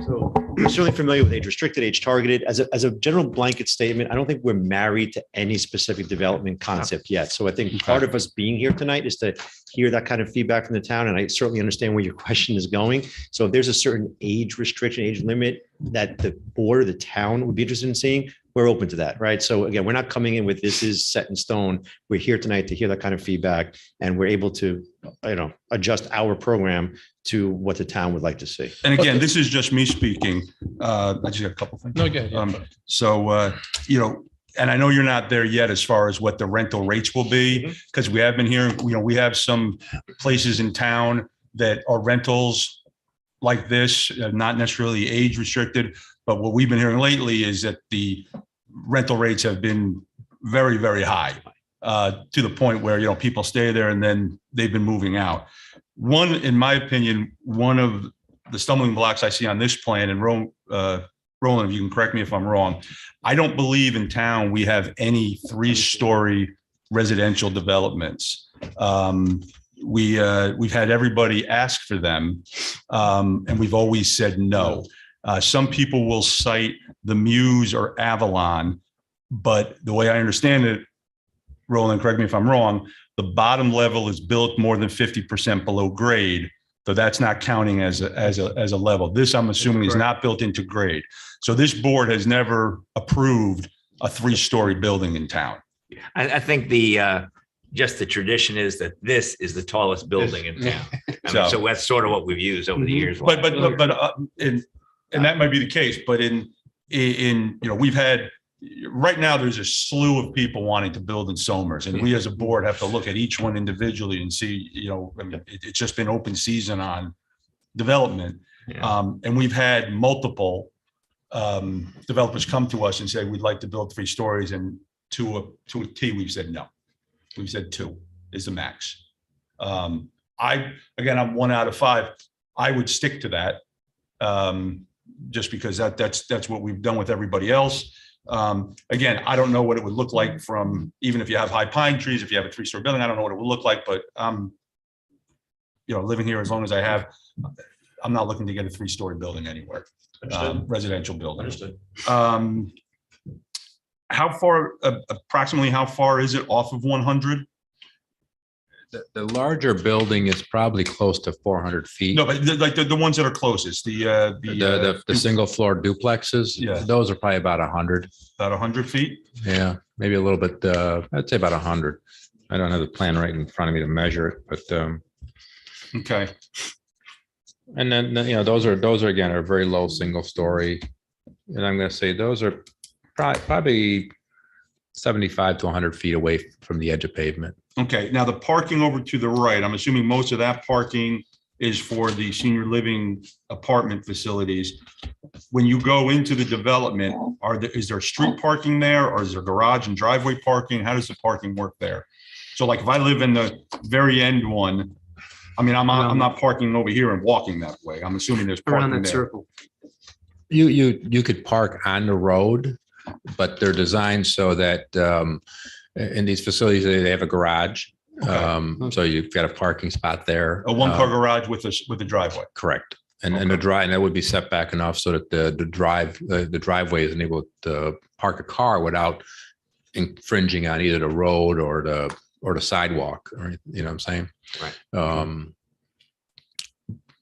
So we're certainly familiar with age restricted, age targeted. As a general blanket statement, I don't think we're married to any specific development concept yet. So I think part of us being here tonight is to hear that kind of feedback from the town. And I certainly understand where your question is going. So if there's a certain age restriction, age limit that the board or the town would be interested in seeing, we're open to that, right? So again, we're not coming in with this is set in stone. We're here tonight to hear that kind of feedback, and we're able to, adjust our program to what the town would like to see. And again, this is just me speaking. I just got a couple things. No, again, And I know you're not there yet as far as what the rental rates will be, because we have been hearing, we have some places in town that are rentals like this, not necessarily age restricted. But what we've been hearing lately is that the rental rates have been very, very high, to the point where, people stay there and then they've been moving out. In my opinion, one of the stumbling blocks I see on this plan, and Roland, if you can correct me if I'm wrong, I don't believe in town we have any 3-story residential developments. We've had everybody ask for them, and we've always said no. Some people will cite the Muse or Avalon, but the way I understand it, Roland, correct me if I'm wrong, the bottom level is built more than 50% below grade. So that's not counting as a level. This, I'm assuming, is not built into grade. So this board has never approved a 3-story building in town. I think just the tradition is that this is the tallest building in town. So that's sort of what we've used over the years. And that might be the case, but we've had, right now, there's a slew of people wanting to build in Somers, and we as a board have to look at each one individually and see, it's just been open season on development. Yeah. And we've had multiple developers come to us and say, we'd like to build 3 stories, and to a T, we've said no. We've said 2 is the max. I'm 1 out of 5. I would stick to that. Just because that's what we've done with everybody else. Again, I don't know what it would look like from, even if you have high pine trees, if you have a 3-story building, I don't know what it would look like, but living here as long as I have, I'm not looking to get a 3-story building anywhere, residential building. Understood. Approximately how far is it off of 100? The larger building is probably close to 400 feet. No, but the ones that are closest, The single floor duplexes, Yeah. those are probably about 100. about 100 feet. Yeah, maybe a little bit. I'd say about 100. I don't have the plan right in front of me to measure it, but Okay. and then those are again are very low single story, and I'm going to say those are probably 75 to 100 feet away from the edge of pavement. Okay, now the parking over to the right, I'm assuming most of that parking is for the senior living apartment facilities. When you go into the development, is there street parking there, or is there garage and driveway parking? How does the parking work there? So like if I live in the very end one, I'm not parking over here and walking that way. I'm assuming there's Around parking that there. circle. You could park on the road, but they're designed so that in these facilities, they have a garage. So you've got a parking spot there. A one-car garage with a driveway. Correct. And and that would be set back enough so that the driveway is enabled to park a car without infringing on either the road or the sidewalk, or you know what I'm saying? Right.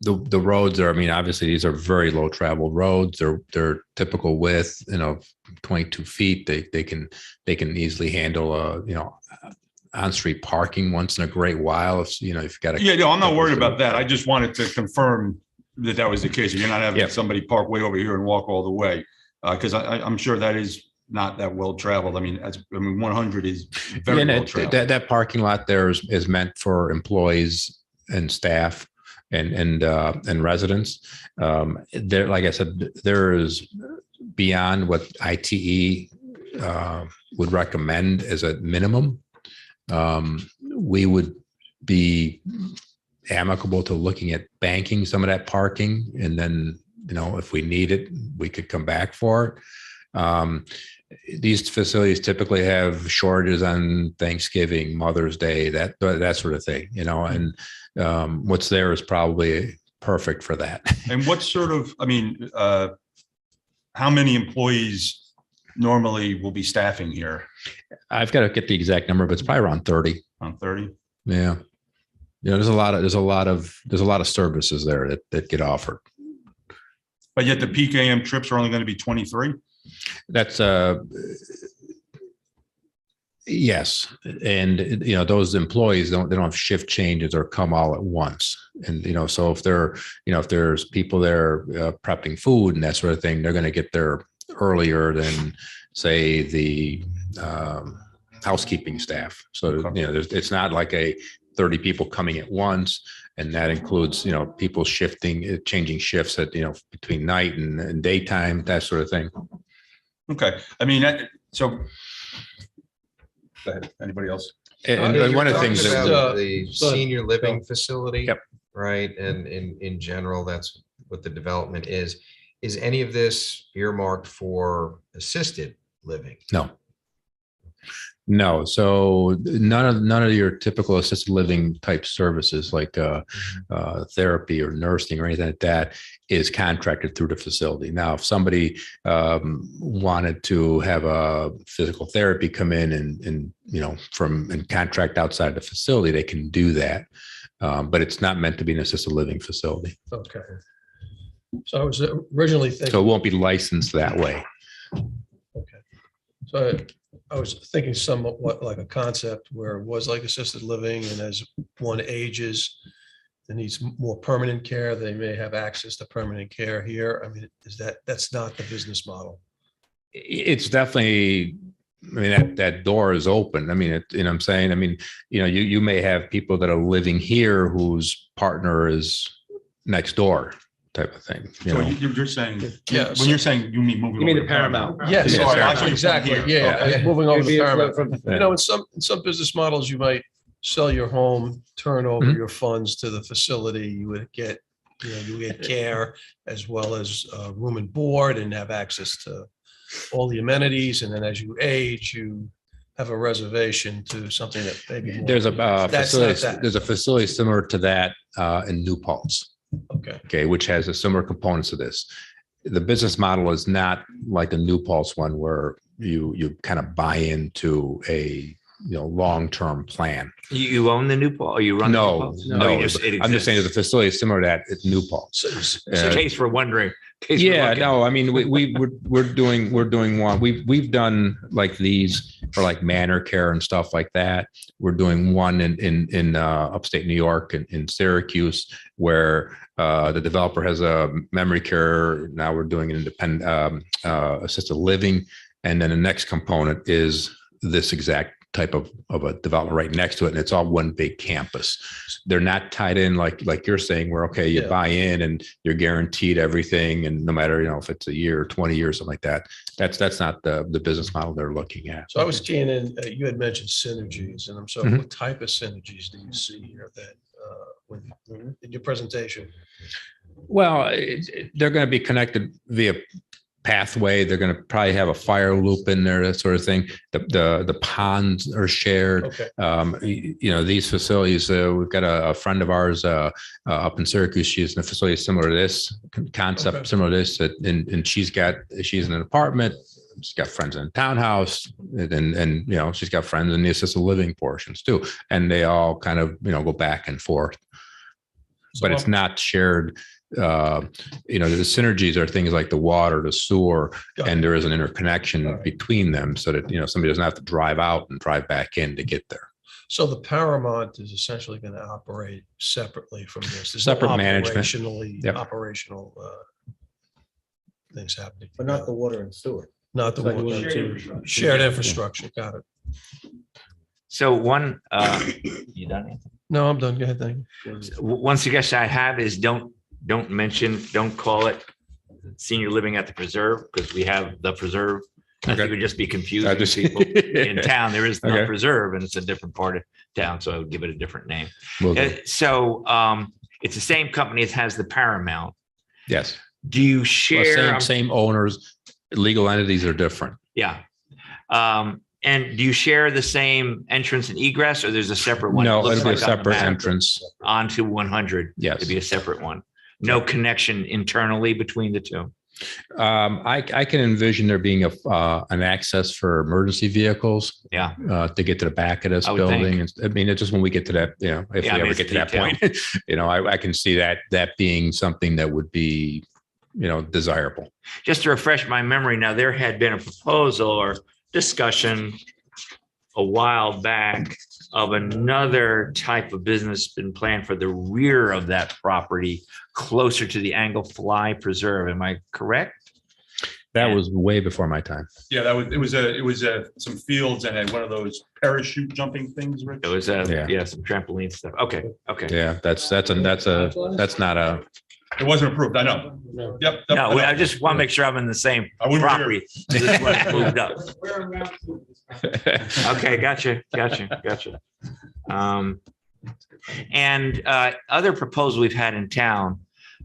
The roads are, I mean, obviously these are very low traveled roads. They're typical width, 22 feet. They can easily handle on-street parking once in a great while. If you've got a. Yeah, no, I'm not worried about that. I just wanted to confirm that was the case. You're not having somebody park way over here and walk all the way. Because I'm sure that is not that well traveled. I mean, 100 is very well traveled. That parking lot there is meant for employees and staff and residents. There, like I said, there is beyond what ITE would recommend as a minimum. We would be amicable to looking at banking some of that parking, and then if we need it, we could come back for it. These facilities typically have shortages on Thanksgiving, Mother's Day, that sort of thing, and what's there is probably perfect for that. And what sort of, how many employees normally will be staffing here? I've got to get the exact number, but it's probably around 30. Around 30? Yeah. There's a lot of services there that get offered. But yet the peak AM trips are only going to be 23? That's yes. And those employees don't have shift changes or come all at once. And so if there's people there prepping food and that sort of thing, they're going to get there earlier than say the housekeeping staff. So it's not like 30 people coming at once, and that includes people changing shifts at between night and daytime, that sort of thing. Okay, so go ahead. Anybody else? And one of the things about the senior living facility, Yep. right? And in general, that's what the development is. Is any of this earmarked for assisted living? No. So none of your typical assisted living type services like therapy or nursing or anything like that is contracted through the facility. Now, if somebody wanted to have a physical therapy come in and contract outside the facility, they can do that. But it's not meant to be an assisted living facility. Okay. So I was originally thinking. So it won't be licensed that way. Okay. So I was thinking somewhat like a concept where it was like assisted living, and as one ages and needs more permanent care, they may have access to permanent care here. That's not the business model? It's definitely, that door is open. I'm saying, you may have people that are living here whose partner is next door, type of thing. So you're saying, Yes. when you're saying you mean moving. You mean over the Paramount? Yes, Yeah, sorry, exactly. here. Yeah, moving over to Paramount. Yeah. In some business models, you might sell your home, turn over your funds to the facility. You would get care as well as room and board, and have access to all the amenities. And then as you age, you have a reservation to something that maybe more- There's a That's facility. not that. There's a facility similar to that in New Paltz. Okay. Which has a similar components to this. The business model is not like the New Paltz one where you kind of buy into a long-term plan. You own the New Paltz, or you run? No, the New Paltz? no. I'm just saying there's a facility similar to that at New Paltz. In case we're wondering. Yeah, no, we're doing one. We've done like these for like Manor Care and stuff like that. We're doing one in upstate New York in Syracuse, where the developer has a memory care. Now we're doing an independent assisted living, and then the next component is this exact type of a development right next to it, and it's all one big campus. They're not tied in like you're saying, where you buy in and you're guaranteed everything, and no matter if it's a year or 20 years, something like that. That's not the business model they're looking at. So I was keying in, you had mentioned synergies, and I'm sorry, what type of synergies do you see here that in your presentation? Well, they're going to be connected via pathway. They're going to probably have a fire loop in there, that sort of thing. The ponds are shared. Okay. These facilities, we've got a friend of ours up in Syracuse. She's in a facility similar to this concept, Okay. similar to this, and she's in an apartment. She's got friends in a townhouse, and she's got friends in the assisted living portions too. And they all kind of, go back and forth, but it's not shared. The synergies are things like the water, the sewer, and there is an interconnection between them so that, somebody doesn't have to drive out and drive back in to get there. So the Paramount is essentially going to operate separately from this. There's Separate no management. operationally- Yep. Operational things happening. But not the water and sewer. Not the Like one, shared two. infrastructure. Shared infrastructure. Got it. So one, you done? Anthony? No, I'm done. Go ahead. Thank you. One suggestion I have is don't call it senior living at the preserve, because we have the preserve. I think Okay. it would just be confusing just- people in town. There is no Okay. preserve and it's a different part of town. So I would give it a different name. Will do. So it's the same company that has the Paramount. Yes. Do you Well, share? same owners, legal entities are different. Yeah. And do you share the same entrance and egress, or there's a separate one? No, It looks it'll be a like on the separate map. entrance. Onto 100. Yes. It'd be a separate one. No connection internally between the two. I can envision there being an access for emergency vehicles. Yeah. To get to the back of this I would building. think. And I mean, it's just when we get to that, if Yeah, I we mean, ever it's get to that detailed. point, I can see that being something that would be, desirable. Just to refresh my memory, now there had been a proposal or discussion a while back of another type of business been planned for the rear of that property, closer to the Angle Fly Preserve. Am I correct? That was way before my time. Yeah, it was some fields and one of those parachute jumping things, Rich. It was Yeah. some trampoline stuff. Okay. Yeah, that's not a, It wasn't approved, I know. Yep. No, I just want to make sure I'm in the same I wouldn't be here. property. This is when it moved up. Okay, gotcha. And other proposals we've had in town,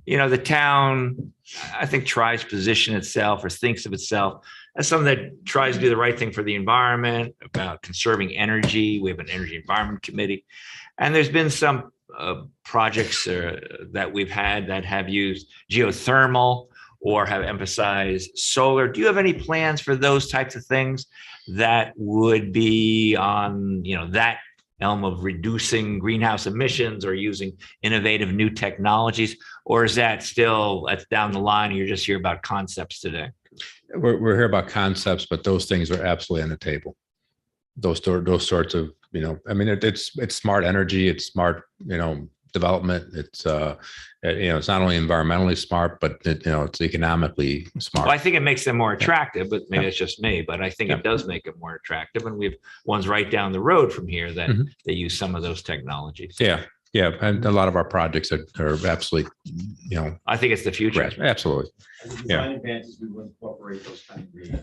the town, I think, tries to position itself or thinks of itself as something that tries to do the right thing for the environment, about conserving energy. We have an energy environment committee. And there's been some projects that we've had that have used geothermal or have emphasized solar. Do you have any plans for those types of things that would be on, that elm of reducing greenhouse emissions or using innovative new technologies? Or is that still down the line and you're just here about concepts today? we're here about concepts, but those things are absolutely on the table. Those sorts of, I mean, it's smart energy, it's smart, development. It's it's not only environmentally smart, but it's economically smart. Well, I think it makes them more attractive, but maybe it's just me, but I think it does make it more attractive. And we have ones right down the road from here that they use some of those technologies. Yeah. And a lot of our projects are absolutely, I think it's the future. Absolutely. Yeah. Advances, we will incorporate those kind of green.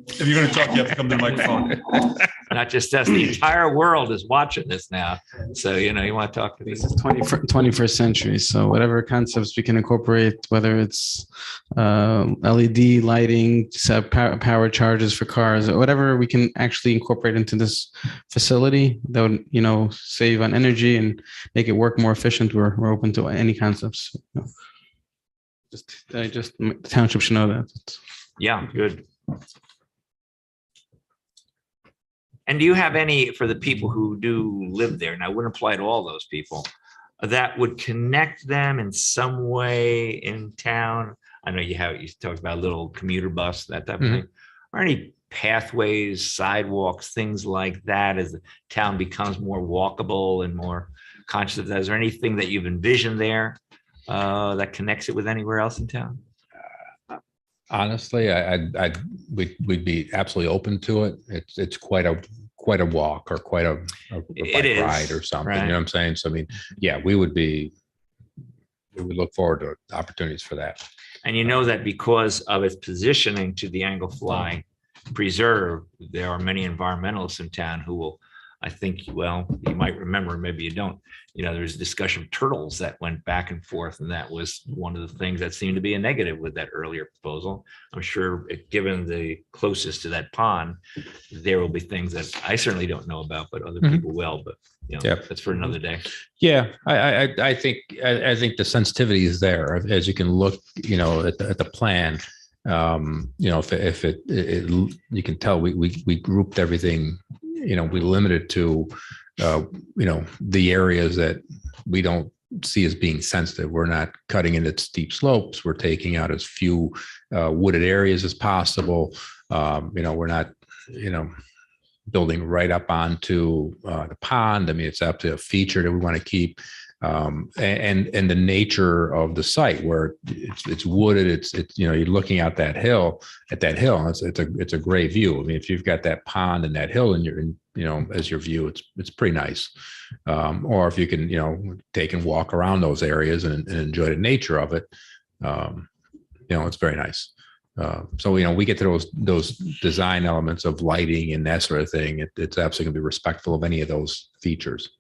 If you're going to talk, you have to come to the microphone. Not just us, the entire world is watching this now. So, you want to talk to This these. is 21st century. So whatever concepts we can incorporate, whether it's LED lighting, power charges for cars, or whatever we can actually incorporate into this facility that would, save on energy and make it work more efficient. We're open to any concepts. Just the township should know that. Yeah, good. And do you have any for the people who do live there? And I wouldn't apply to all those people that would connect them in some way in town. I know you talked about a little commuter bus, that type of thing. Are any pathways, sidewalks, things like that as the town becomes more walkable and more conscious of that? Is there anything that you've envisioned there that connects it with anywhere else in town? Honestly, we'd be absolutely open to it. It's quite a walk or quite a bike ride or something. Right. You know what I'm saying? So I mean, yeah, we would look forward to opportunities for that. And that because of its positioning to the Angle Fly Preserve, there are many environmentalists in town who will I think, well, you might remember, maybe you don't, there was a discussion of turtles that went back and forth. And that was one of the things that seemed to be a negative with that earlier proposal. I'm sure given the closest to that pond, there will be things that I certainly don't know about, but other people will, but that's for another day. Yeah, I think the sensitivity is there as you can look, at the plan. If you can tell we grouped everything, we limited to, the areas that we don't see as being sensitive. We're not cutting into steep slopes. We're taking out as few wooded areas as possible. We're not, building right up onto the pond. I mean, it's up to a feature that we want to keep. And the nature of the site where it's wooded, it's you're looking out that hill it's a great view. I mean, if you've got that pond and that hill and you're in, as your view, it's pretty nice. Or if you can, take and walk around those areas and enjoy the nature of it, it's very nice. So, we get to those design elements of lighting and that sort of thing. It's absolutely going to be respectful of any of those features.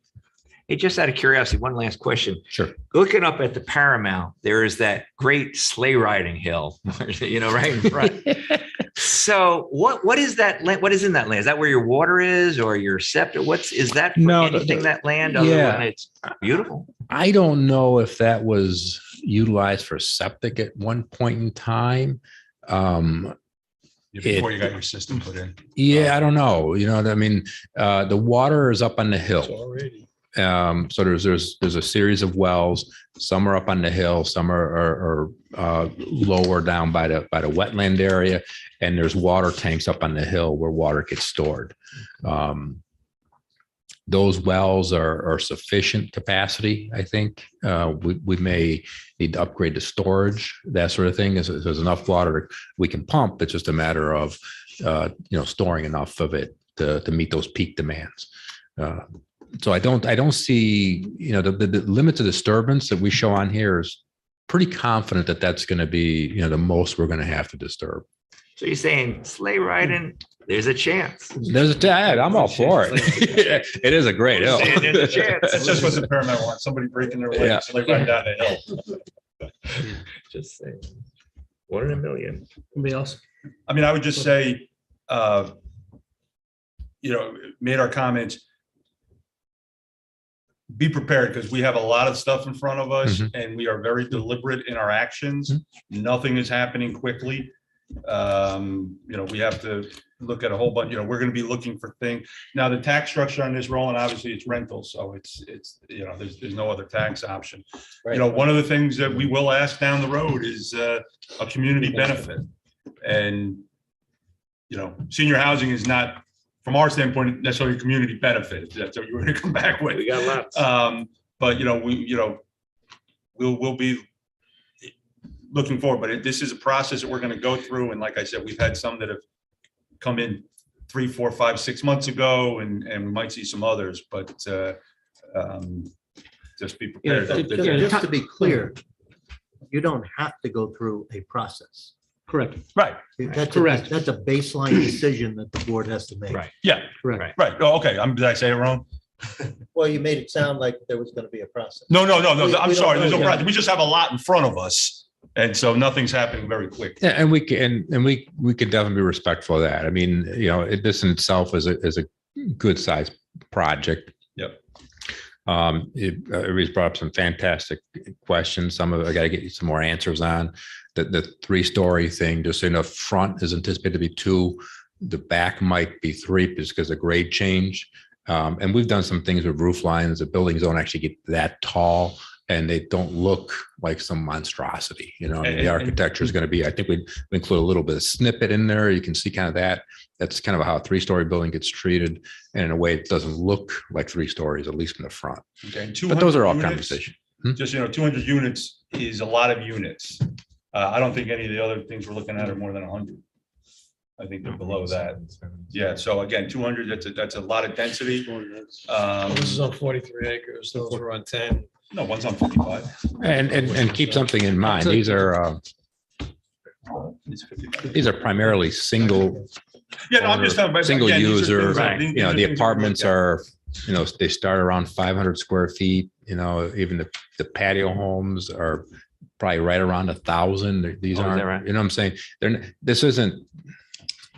Hey, just out of curiosity, one last question. Sure. Looking up at the Paramount, there is that great sleigh riding hill, right in front. So what is that land? What is in that land? Is that where your water is or your septic? Is that for anything that land other than it's beautiful? I don't know if that was utilized for septic at one point in time. Before you got your system put in. Yeah, I don't know. I mean, the water is up on the hill. Already. So there's a series of wells. Some are up on the hill, some are lower down by the wetland area, and there's water tanks up on the hill where water gets stored. Those wells are sufficient capacity, I think. We may need to upgrade the storage, that sort of thing. There's enough water we can pump. It's just a matter of storing enough of it to meet those peak demands. So I don't see, the limits of disturbance that we show on here is pretty confident that that's going to be, the most we're going to have to disturb. So you're saying sleigh riding, there's a chance. I'm all for it. It is a great hill. There's a chance. That's just what the Paramount wants, somebody breaking their legs, so they ride down the hill. Just saying. 1 in a million. Anybody else? I mean, I would just say, made our comments. Be prepared because we have a lot of stuff in front of us and we are very deliberate in our actions. Nothing is happening quickly. We have to look at a whole bunch, we're going to be looking for things. Now, the tax structure on this, Roland, obviously it's rental. So it's there's no other tax option. Right. One of the things that we will ask down the road is a community benefit. And, senior housing is not, from our standpoint, necessarily a community benefit. That's what you were going to come back with. We got lots. But we'll be looking forward. But this is a process that we're going to go through. And like I said, we've had some that have come in 3, 4, 5, 6 months ago, and we might see some others. But just be prepared. Just to be clear, you don't have to go through a process. Correct. Right. That's Correct. That's a baseline decision that the board has to make. Right. Yeah. Correct. Right. Oh, okay. Did I say it wrong? Well, you made it sound like there was going to be a process. No. We I'm don't sorry. know There's no yet. process. We just have a lot in front of us, and so nothing's happening very quick. Yeah, and we could definitely be respectful of that. I mean, this in itself is a good sized project. Yep. Everybody's brought up some fantastic questions. Some of it I got to get you some more answers on. The 3-story thing, just in the front is anticipated to be 2. The back might be 3 just because of grade change. And we've done some things with roof lines. The buildings don't actually get that tall and they don't look like some monstrosity. The architecture is going to be, I think we include a little bit of snippet in there. You can see kind of that. That's kind of how a 3-story building gets treated. And in a way, it doesn't look like 3 stories, at least in the front. Okay. But those are all units, conversation. Just, 200 units is a lot of units. I don't think any of the other things we're looking at are more than 100. I think they're below that. Yeah. So again, 200, that's a lot of density. This is on 43 acres. Those are on 10. No, one's on 55. And keep something in mind. These are primarily single Yeah, no, I'm just talking about. single again, these are user, things that- right. these you know, are the things that we look apartments at. are, you know, they start around 500 square feet, you know, even the patio homes are probably right around 1,000. These Oh, is that aren't, right? you know what I'm saying? This isn't,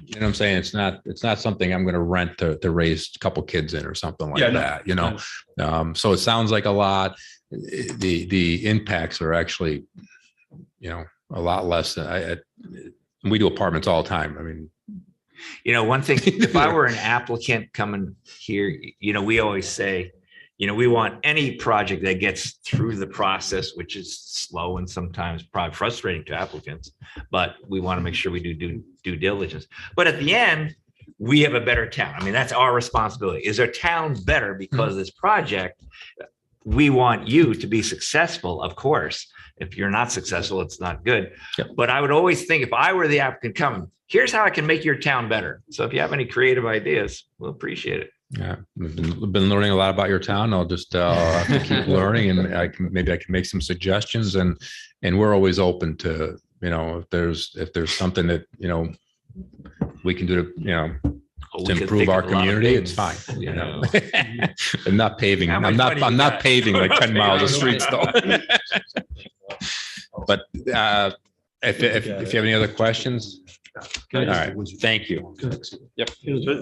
you know what I'm saying? It's not something I'm going to rent to raise a couple kids in or something like Yeah, no, that, you know? So it sounds like a lot. The impacts are actually, you know, a lot less than we do apartments all the time. I mean, You know, one thing, if I were an applicant coming here, you know, we always say, you know, we want any project that gets through the process, which is slow and sometimes probably frustrating to applicants, but we want to make sure we do due diligence. But at the end, we have a better town. I mean, that's our responsibility. Is our town better because of this project? We want you to be successful, of course. If you're not successful, it's not good. Yep. But I would always think if I were the applicant coming, here's how I can make your town better. So if you have any creative ideas, we'll appreciate it. yeah, I've been learning a lot about your town. I'll just have to keep learning, and maybe I can make some suggestions, and we're always open to, you know, if there's something that, you know, we can do to, you know, We to could improve think our of a lot of community, it's things, fine. you You know, know. I'm not paving. How much I'm money you not got? paving like 10 miles of Yeah, streets though. But if you have any other questions, all right, thank you. Yep.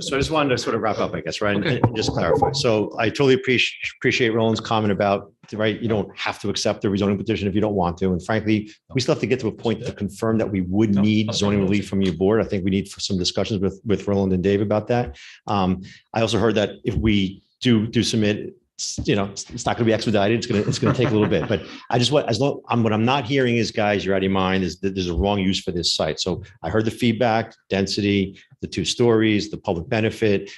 So I just wanted to sort of wrap up, I guess, right? And just clarify. So I totally appreciate Roland's comment about, right, you don't have to accept the rezoning petition if you don't want to. And frankly, we still have to get to a point to confirm that we would need zoning relief from your board. I think we need some discussions with Roland and Dave about that. I also heard that if we do submit, you know, it's not going to be expedited. It's going to take a little bit, but I just what I'm not hearing is, guys, you're out of your mind, is that there's a wrong use for this site. So I heard the feedback, density, the 2 stories, the public benefit.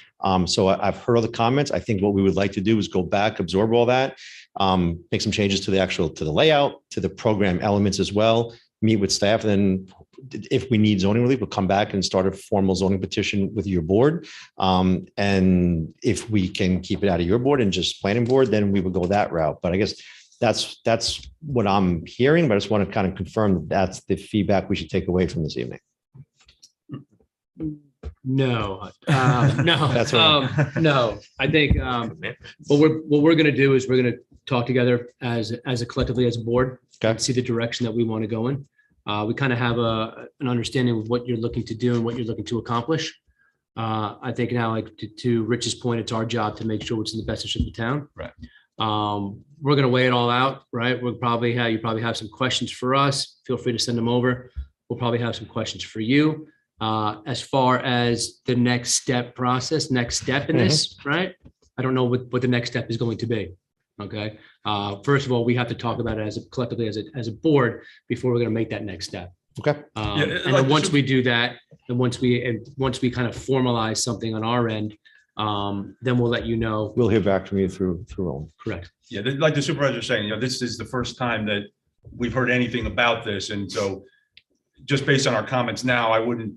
So I've heard all the comments. I think what we would like to do is go back, absorb all that, make some changes to the layout, to the program elements as well, meet with staff, and then if we need zoning relief, we'll come back and start a formal zoning petition with your board. And if we can keep it out of your board and just planning board, then we would go that route. But I guess that's what I'm hearing, but I just want to kind of confirm that's the feedback we should take away from this evening. No, no, That's what no. I think what we're going to do is we're going to talk together as a collectively as a board, Okay. see the direction that we want to go in. We kind of have an understanding of what you're looking to do and what you're looking to accomplish. I think now, like to Rich's point, it's our job to make sure it's in the best interest of the town. Right. We're going to weigh it all out, right? You probably have some questions for us. Feel free to send them over. We'll probably have some questions for you. As far as the next step in this, right? I don't know what the next step is going to be. Okay. First of all, we have to talk about it as collectively as a board before we're going to make that next step. Okay. And then once we do that, and once we kind of formalize something on our end, then we'll let you know. We'll hear back from you through Roland. Correct. Yeah, like the supervisor was saying, you know, this is the first time that we've heard anything about this. And so just based on our comments now, I wouldn't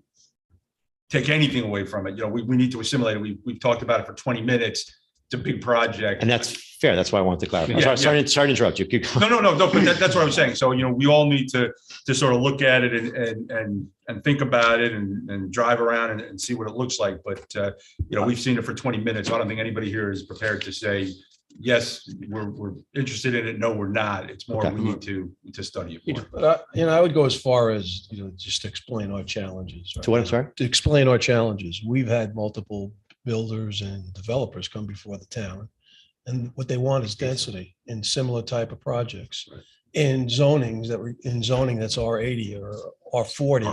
take anything away from it. You know, we need to assimilate it. We've talked about it for 20 minutes. It's a big project. And that's fair. That's why I wanted to clarify. Yeah, Sorry to interrupt you. Keep going. No, but that's what I was saying. So, you know, we all need to sort of look at it and think about it and drive around and see what it looks like. But, you know, we've seen it for 20 minutes. I don't think anybody here is prepared to say, yes, we're interested in it. No, we're not. It's more, Okay. we need to study it more. But I would go as far as, just to explain our challenges. right? To what, I'm sorry? To explain our challenges. We've had multiple builders and developers come before the town. And what they want is density in similar type of projects. In zonings that's R80 or R40.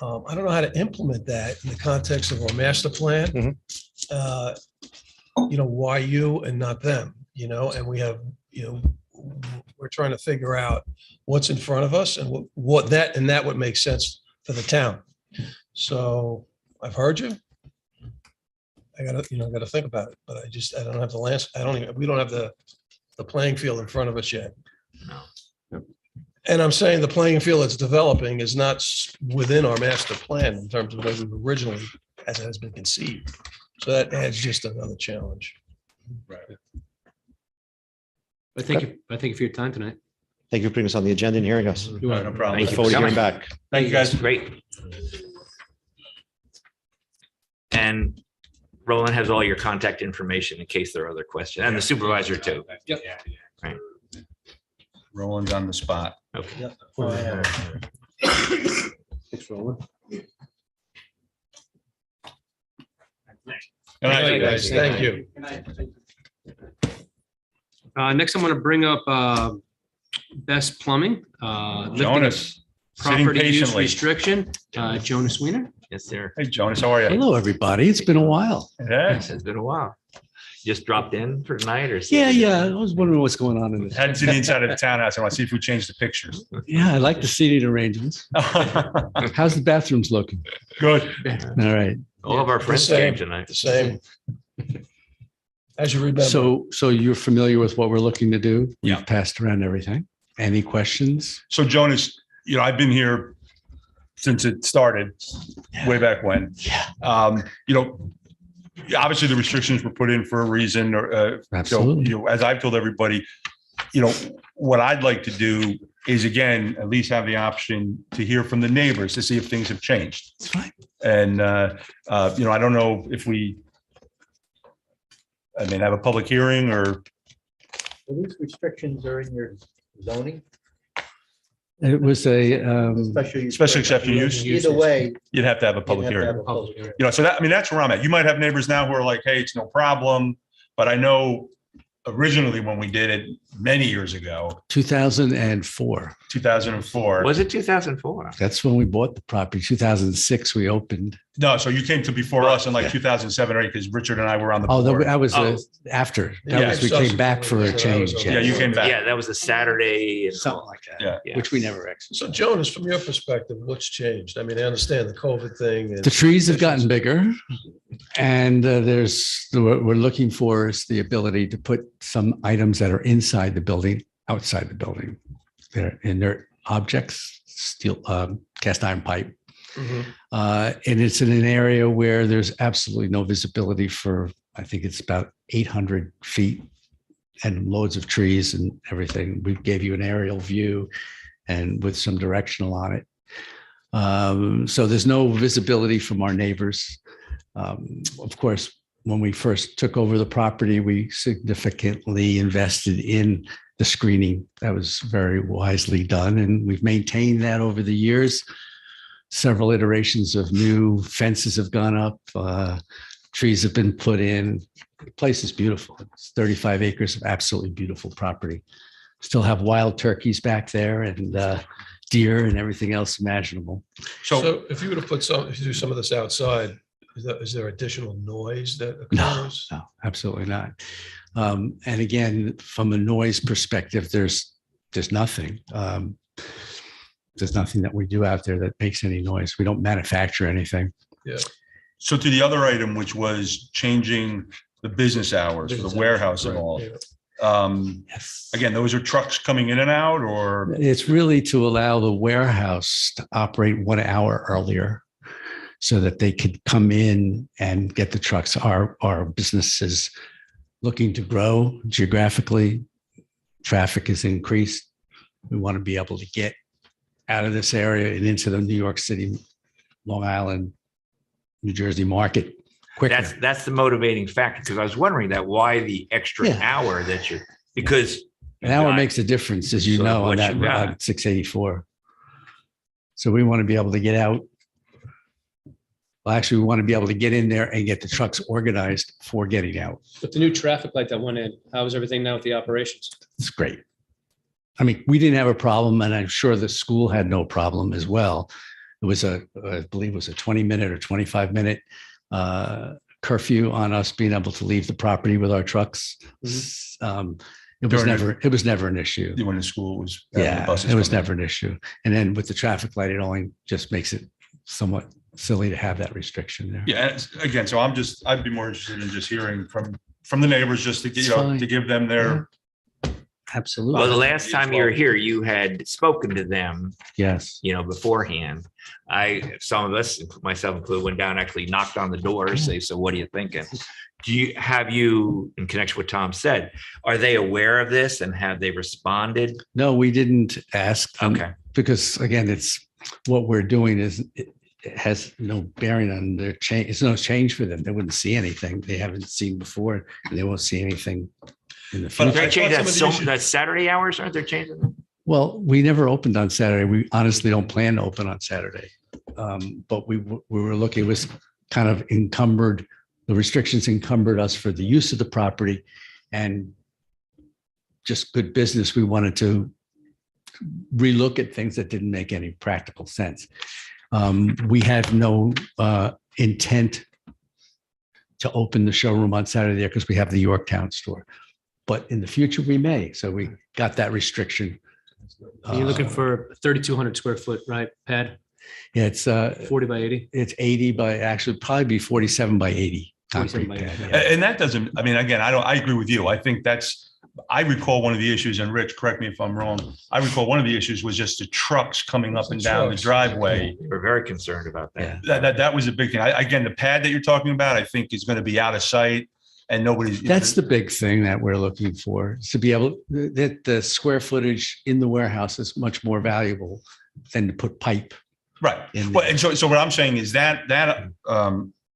I don't know how to implement that in the context of our master plan. Why you and not them, and we have, we're trying to figure out what's in front of us and what that would make sense for the town. So I've heard you. I gotta think about it, but I don't have the last, we don't have the playing field in front of us yet. No. And I'm saying the playing field that's developing is not within our master plan in terms of what we originally, as it has been conceived. So that adds just another challenge. Right. I thank you for your time tonight. Thank you for putting us on the agenda and hearing us. No problem. Thank Look you forward for to hearing coming. back. Thank you, guys. Great. And Roland has all your contact information in case there are other questions, and the supervisor too. Yep. Right. Roland's on the spot. Okay. Thanks, Roland. Good night, Hey, guys, thank you. Next, I'm going to bring up Best Plumbing. lifting Jonas, sitting Property use patiently. restriction, Jonas Wiener. Yes, sir. Hey, Jonas, how are you? Hello, everybody. It's been a while. Yeah. Yes, it's been a while. Just dropped in for tonight or? Yeah. I was wondering what's going on in this. Hadn't seen the inside of the townhouse. I want to see if we changed the pictures. Yeah, I like the seating arrangements. How's the bathrooms looking? Good. All right. All of our friends same. came tonight. The same. As you remember. So you're familiar with what we're looking to do? Yeah. We've passed around everything. Any questions? So Jonas, I've been here since it started, way back when. Yeah. Obviously the restrictions were put in for a reason, or Absolutely. so, as I've told everybody, what I'd like to do is, again, at least have the option to hear from the neighbors to see if things have changed. It's fine. And, I don't know if have a public hearing or, These restrictions are in your zoning. It was a, Special exception use. Either way. you'd have to have a you'd public have to hearing. have a public hearing. So that's where I'm at. You might have neighbors now who are like, hey, it's no problem. But I know originally when we did it many years ago, 2004. 2004. Was it 2004? That's when we bought the property. 2006, we opened. No, so you came to before us in like 2007 or 8 because Richard and I were on the Oh, board. that was Oh. After. Yeah. That was, we came back for a change. Yeah, you came back. Yeah, that was a Saturday. and- Something like that. Yeah. Which we never exercised. So Jonas, from your perspective, what's changed? I mean, I understand the COVID thing. and- The trees have gotten bigger, and we're looking for is the ability to put some items that are inside the building, outside the building. They're inert objects, steel, cast iron pipe. Mhm. And it's in an area where there's absolutely no visibility for, I think it's about 800 feet and loads of trees and everything. We gave you an aerial view and with some directional on it. So there's no visibility from our neighbors. Of course, when we first took over the property, we significantly invested in the screening. That was very wisely done, and we've maintained that over the years. Several iterations of new fences have gone up. Trees have been put in. The place is beautiful. It's 35 acres of absolutely beautiful property. Still have wild turkeys back there and deer and everything else imaginable. So if you were to if you do some of this outside, is there additional noise that No, occurs? no, absolutely not. And again, from a noise perspective, there's nothing. There's nothing that we do out there that makes any noise. We don't manufacture anything. Yeah. So to the other item, which was changing the business hours for the warehouse and all. Yes. Again, those are trucks coming in and out, or It's really to allow the warehouse to operate 1 hour earlier so that they could come in and get the trucks. Our business is looking to grow geographically. Traffic is increased. We want to be able to get out of this area and into the New York City, Long Island, New Jersey market quicker. That's the motivating factor, because I was wondering why the extra Yeah. hour because An hour makes a difference, as you So know, on what that you got. on 684. So we want to be able to get out. Well, actually, we want to be able to get in there and get the trucks organized for getting out. With the new traffic light that went in, how is everything now with the operations? It's great. I mean, we didn't have a problem, and I'm sure the school had no problem as well. It was I believe it was a 20-minute or 25-minute curfew on us being able to leave the property with our trucks. It was never an issue. when the school was. Yeah, it was never an issue. And then with the traffic light, it only just makes it somewhat silly to have that restriction there. Yeah, and again, so I'd be more interested in just hearing from the neighbors, just to It's fine. to give them their. Absolutely. Well, the last time you were here, you had spoken to them, Yes. beforehand. Some of us, myself included, went down, actually knocked on the door, say, so what are you thinking? Have you, in connection with what Tom said, are they aware of this and have they responded? No, we didn't ask. Okay. Because again, it's what we're doing is it has no bearing on their change. It's no change for them. They wouldn't see anything they haven't seen before, and they won't see anything in the But future. they changed that, so that Saturday hours, aren't they changing them? Well, we never opened on Saturday. We honestly don't plan to open on Saturday. But we were looking, it was kind of encumbered, the restrictions encumbered us for the use of the property, and just good business. We wanted to relook at things that didn't make any practical sense. We have no intent to open the showroom on Saturday there because we have the Yorktown store. But in the future, we may. So we got that restriction. You're looking for 3,200 square foot, right, pad? Yeah, it's 40 by 80? It's 80 by, actually probably be 47 by 80. 47 concrete by pad, 80. yeah. And that doesn't, I mean, again, I agree with you. I think I recall one of the issues, and Rich, correct me if I'm wrong. I recall one of the issues was just the trucks coming up and down the driveway. We're very concerned about that. That was a big thing. Again, the pad that you're talking about, I think is going to be out of sight and nobody's. That's the big thing that we're looking for, is to be able, that the square footage in the warehouse is much more valuable than to put pipe. Right. in Well, there. and so what I'm saying is that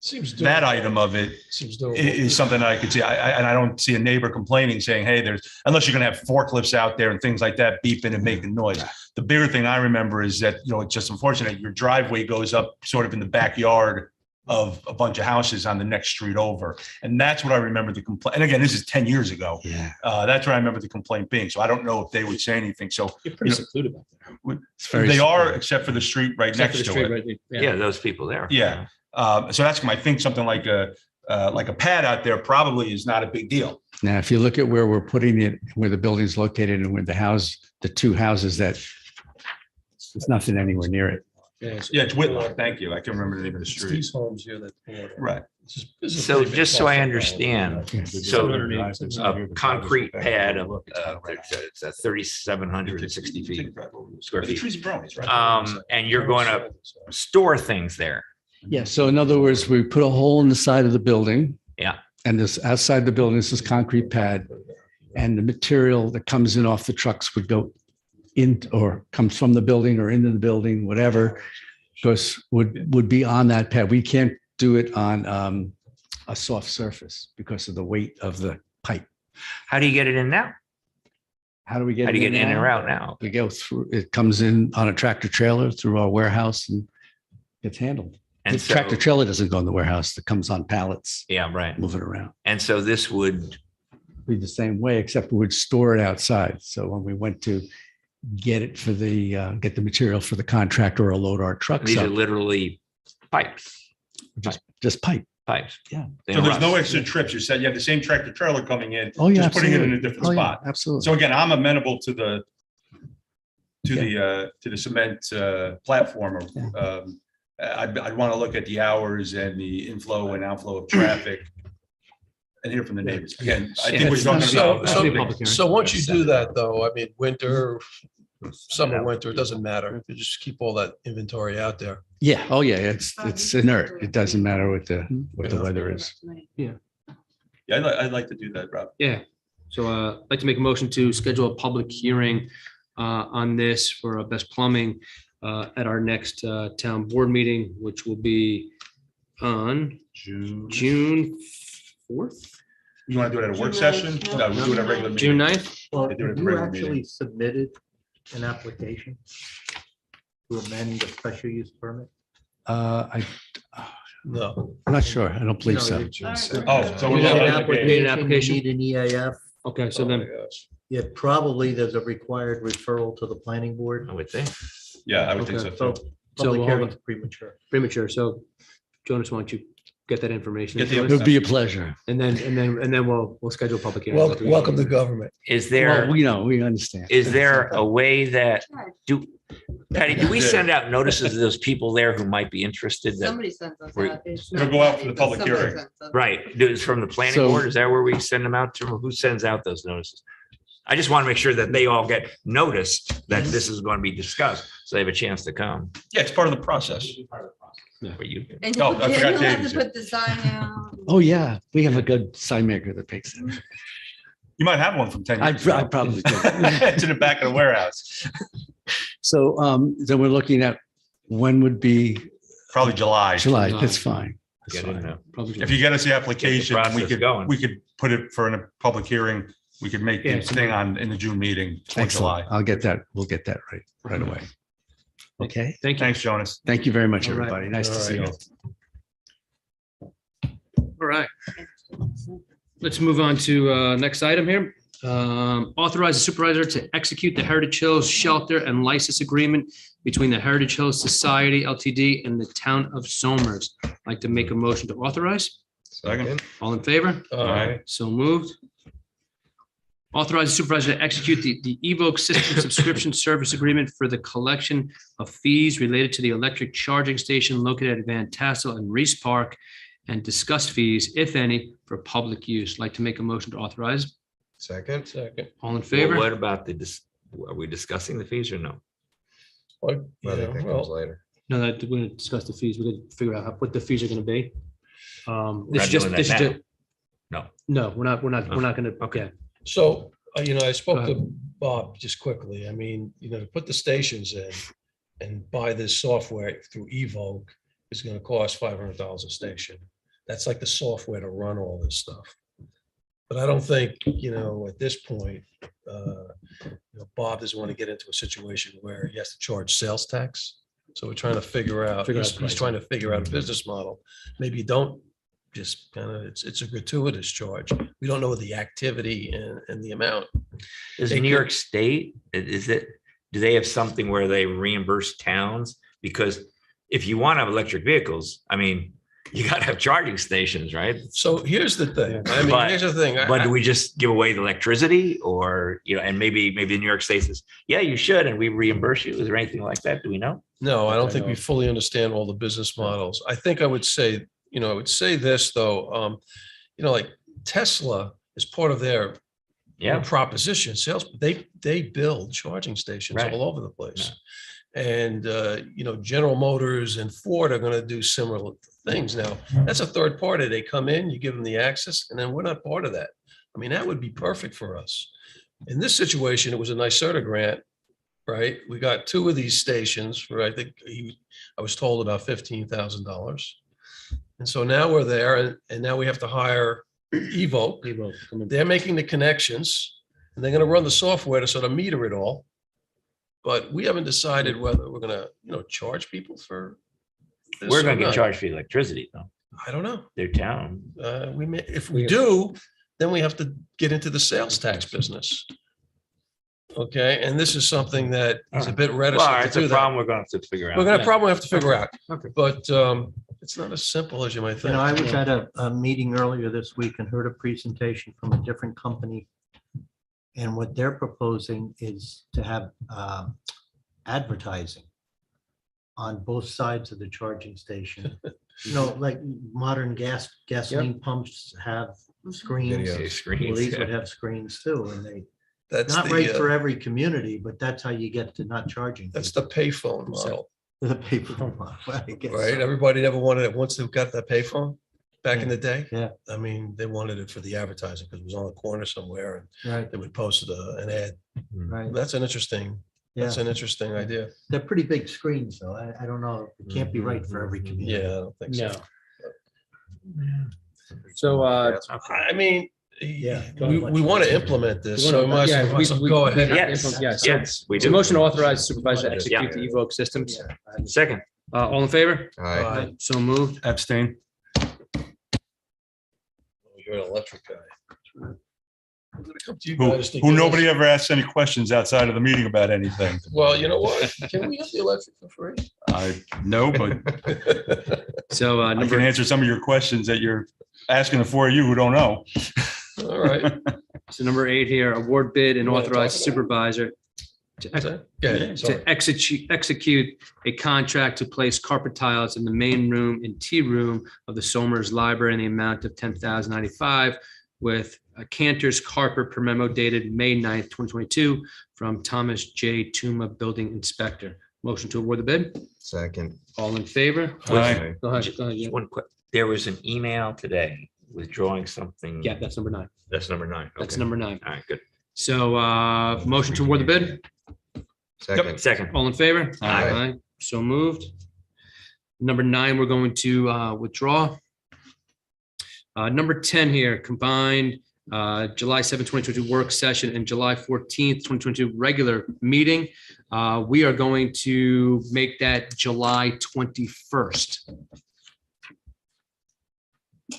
Seems that doable. item of it Seems doable. is something that I could see. And I don't see a neighbor complaining, saying, hey, unless you're going to have forklifts out there and things like that beeping and making noise. The bigger thing I remember is that, it's just unfortunate. Your driveway goes up sort of in the backyard of a bunch of houses on the next street over. And that's what I remember the complaint. And again, this is 10 years ago. Yeah. That's what I remember the complaint being. So I don't know if they would say anything. So You're pretty secluded back there. It's very they are, secluded. except for the street right Except for next the to street, it. right? Yeah, those people there. Yeah. So that's, I think something like a pad out there probably is not a big deal. Now, if you look at where we're putting it, where the building's located and where the two houses that there's nothing anywhere near it. Yeah, it's Whitlock. Thank you. I can remember the name of the It's street. these homes here that. Right. So just so I understand, so a concrete pad of, it's 3,760 feet, square The feet. trees and brownies, right? And you're going to store things there. Yeah, so in other words, we put a hole in the side of the building. Yeah. And this outside the building is this concrete pad. And the material that comes in off the trucks would go in, or comes from the building or into the building, whatever, because would be on that pad. We can't do it on a soft surface because of the weight of the pipe. How do you get it in now? How do we get? How do you get in now? or out now? We go through, it comes in on a tractor trailer through our warehouse and gets handled. And The so- tractor trailer doesn't go in the warehouse. It comes on pallets, Yeah, right. moving around. And so this would, Be the same way, except we would store it outside. So when we went to get it for get the material for the contractor or load our trucks these are up, literally pipes, just pipe. pipes. Yeah. They So there's rust. no extra trips. You said you have the same tractor trailer coming in, Oh, yeah, just putting it in a absolutely. different Oh, yeah, spot. absolutely. So again, I'm amenable to the cement platform. I'd want to look at the hours and the inflow and outflow of traffic and hear from the neighbors. Again, I think we're talking So, about. so once you do that, though, I mean, winter, summer, winter, it doesn't matter. You just keep all that inventory out there. Yeah. Oh, yeah. It's inert. It doesn't matter what the weather is. Yeah, I'd like to do that, Rob. Yeah. So I'd like to make a motion to schedule a public hearing on this for Best Plumbing at our next town board meeting, which will be on June 4th. You want to do it at a work session? No, we'll do it at a regular meeting. June 9th? Well, They do it at have the you regular actually meeting. submitted an application to amend the special use permit? I'm No. not sure. I don't believe No, so. you- Oh, so You we're need looking an at application, you application? need an EAF. Okay, so then, Yeah, probably there's a required referral to the planning board. I would think. Yeah, I would think Okay. so. So too. public we'll hearing's hold premature. premature. So Jonas, why don't you get that information? Get the to It us? would be a pleasure. And then we'll schedule a public hearing. Welcome to government. Is there, Well, we understand. is there a way that, Patty, do we send out notices to those people there who might be interested that, Somebody sends us We're- out. It's It'll not go out Patty, for the but public somebody hearing. sends us. right, it's from the planning So- board? Is that where we send them out to? Who sends out those notices? I just want to make sure that they all get noticed that this is going to be discussed, so they have a chance to come. Yeah, it's part of the process. But you, And Oh, you'll I forgot have Dave's to here. put the sign out. Oh, yeah. We have a good sign maker that picks it. You might have one from 10 I years ago. probably do. It's in the back of the warehouse. So then we're looking at when would be Probably July. July, that's fine. That's Get in fine. there. Probably. If you get us the application, we process could, going. we could put it for a public hearing. We could make Yeah, the thing in the June meeting for July. Excellent. I'll get that. We'll get that right away. Okay. Thank you. Thanks, Jonas. Thank you very much, All right. everybody. Nice to All see you. All right. Let's move on to next item here. Authorize the supervisor to execute the Heritage Hills Shelter and License Agreement between the Heritage Hills Society LTD and the town of Somers. I'd like to make a motion to authorize. Second. All in favor? Aye. So moved. Authorize the supervisor to execute the Evoke System Subscription Service Agreement for the collection of fees related to the electric charging station located at Van Tassel and Reese Park and discuss fees, if any, for public use. I'd like to make a motion to authorize. Second. All in Well, favor? what about are we discussing the fees or no? Well, I think that comes later. No, we're going to discuss the fees. We're going to figure out what the fees are going to be. We're This not is just, doing that this is now. just, No. no, we're not going to, okay. So, I spoke Go to Bob just quickly. I mean, to put the stations in and buy this software through Evoke is going to cost $500 a station. That's like the software to run all this stuff. But I don't think, at this point, Bob doesn't want to get into a situation where he has to charge sales tax. So we're trying to figure out, he's trying to figure out a business model. Maybe you don't just it's a gratuitous charge. We don't know the activity and the amount. Is They New could- York State, do they have something where they reimburse towns? Because if you want to have electric vehicles, I mean, you got to have charging stations, right? So here's the thing. But- Here's the thing. But do we just give away the electricity or, and maybe New York State says, yeah, you should, and we reimburse you. Is there anything like that? Do we know? No, I don't think we fully understand all the business models. I think I would say, this though, like Tesla is part of their proposition sales. They build charging stations Right. all over the place. And, General Motors and Ford are going to do similar things. Now, that's a third party. They come in, you give them the access, and then we're not part of that. I mean, that would be perfect for us. In this situation, it was a NYSERDA grant, right? We got 2 of these stations for, I think, I was told about $15,000. And so now we're there and now we have to hire Evoke. They're making the connections and they're going to run the software to sort of meter it all. But we haven't decided whether we're going to, charge people for this We're or going to get not. charged for electricity though. I don't know. Their town. If we do, then we have to get into the sales tax business. Okay, and this is something that is a bit Well, reticent it's to a do that. problem we're going to have to figure out. We're gonna probably have to figure out, Okay. but it's not as simple as you might think. I was at a meeting earlier this week and heard a presentation from a different company. And what they're proposing is to have advertising on both sides of the charging station. Like modern gasoline pumps have screens. Video screens, Well, these yeah. would have screens too, and That's not the, right for every community, but that's how you get to not charging. that's the payphone model, The paper one, I guess. right? Everybody never wanted it once they've got that payphone back in the day. Yeah. I mean, they wanted it for the advertising because it was on a corner somewhere and Right, they would post an ad. right. That's an interesting idea. They're pretty big screens, though. I don't know. It can't be right for every community. Yeah, I don't think so. So, I mean, Yeah. we want to implement this, so we might as well go ahead. Yes, we it's a do. motion to authorize supervisor to execute Yeah. the Evoke systems. Second. All in favor? All right. So moved. Abstain. You're an electric guy. I'm gonna come to you Who guys to who give nobody us- ever asks any questions outside of the meeting about anything. Well, you know what? Can we have the electric for free? I know, but So I can number, answer some of your questions that you're asking the 4 of you who don't know. All right. so number 8 here, award bid and You wanna authorize talk about it? supervisor Yeah, execute a contract to place carpet tiles in the main room and tea room of the Somers Library in the amount of $10,095 with a Cantor's carpet per memo dated May 9th, 2022 from Thomas J. Tuma, Building Inspector. Motion to award the bid. Second. All in favor? Aye. Go ahead. Go ahead. Just one quick, there was an email today withdrawing something. Yeah, that's number 9. That's number 9. That's Okay. number 9. All right, good. So motion to award the bid. Second. Second. All in favor? Aye. So moved. Number 9, we're going to withdraw. Number 10 here, combined July 7, 2022 work session and July 14th, 2022 regular meeting. We are going to make that July 21st.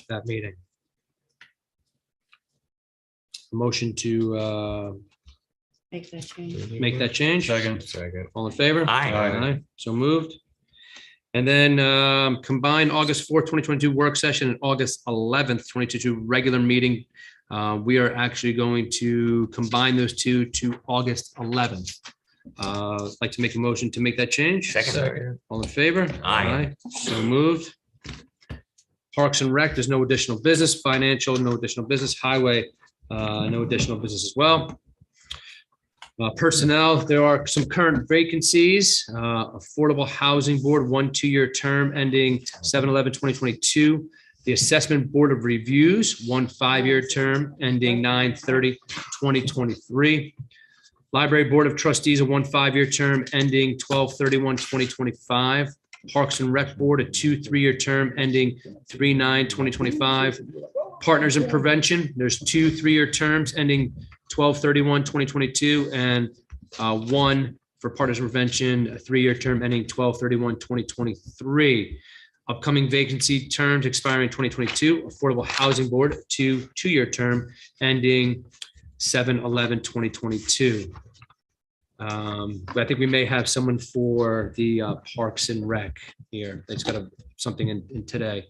That meeting. Motion to Make that change. make that change. Second. All in favor? Aye. So moved. And then combined August 4th, 2022 work session and August 11th, 2022 regular meeting. We are actually going to combine those two to August 11th. I'd like to make a motion to make that change. Second. All in favor? Aye. So moved. Parks and Rec, there's no additional business. Financial, no additional business. Highway, no additional business as well. Personnel, there are some current vacancies. Affordable Housing Board, 1 2-year term ending 7/11/2022. The Assessment Board of Reviews, 1 5-year term ending 9/30/2023. Library Board of Trustees, a 1 5-year term ending 12/31/2025. Parks and Rec Board, a 2 3-year term ending 3/9/2025. Partners in Prevention, there's 2 3-year terms ending 12/31/2022 and 1 for Partners in Prevention, a 3-year term ending 12/31/2023. Upcoming vacancy terms expiring 2022, Affordable Housing Board, 2 2-year term ending 7/11/2022. But I think we may have someone for the Parks and Rec here. That's got something in today.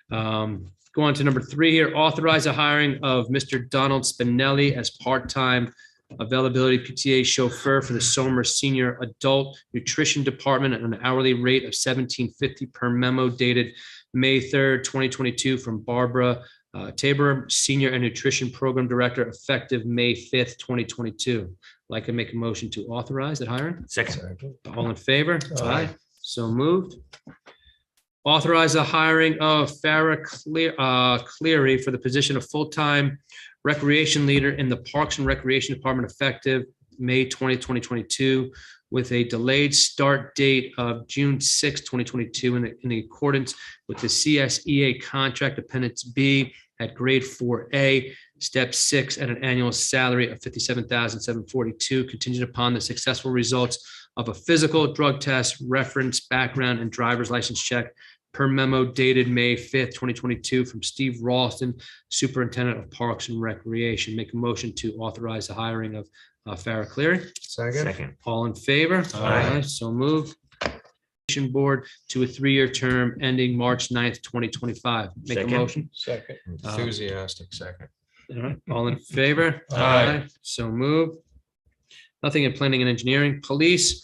Go on to number 3 here. Authorize the hiring of Mr. Donald Spinelli as part-time availability PTA chauffeur for the Somers Senior Adult Nutrition Department at an hourly rate of $17.50 per memo dated May 3rd, 2022 from Barbara Tabor, Senior and Nutrition Program Director, effective May 5th, 2022. Like to make a motion to authorize that hiring. Second. All in favor? Aye. So moved. Authorize the hiring of Farah Cleary for the position of full-time recreation leader in the Parks and Recreation Department effective May 20, 2022, with a delayed start date of June 6, 2022, in accordance with the CSEA contract appendix B at grade 4A, step 6, at an annual salary of $57,742, contingent upon the successful results of a physical, drug test, reference, background, and driver's license check per memo dated May 5th, 2022 from Steve Ralston, Superintendent of Parks and Recreation. Make a motion to authorize the hiring of Farah Cleary. Second. All in favor? Aye. So moved. Board to a 3-year term ending March 9th, 2025. Make a Second. motion. Second. Enthusiastic second. All right. All in favor? Aye. So moved. Nothing in planning and engineering. Police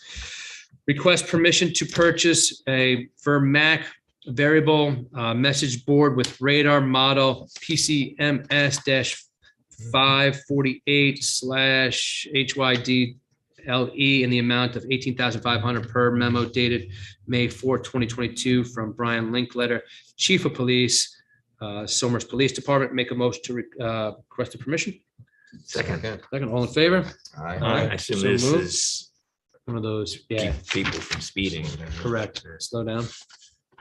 request permission to purchase a Vermac variable message board with radar model PCMS-548/HYDLE in the amount of $18,500 per memo dated May 4, 2022 from Brian Linkletter, Chief of Police, Somers Police Department. Make a motion to request the permission. Second. Second, all in favor? Aye. I assume So this moved. is One of those, yeah, keep people from speeding. correct. Slow down.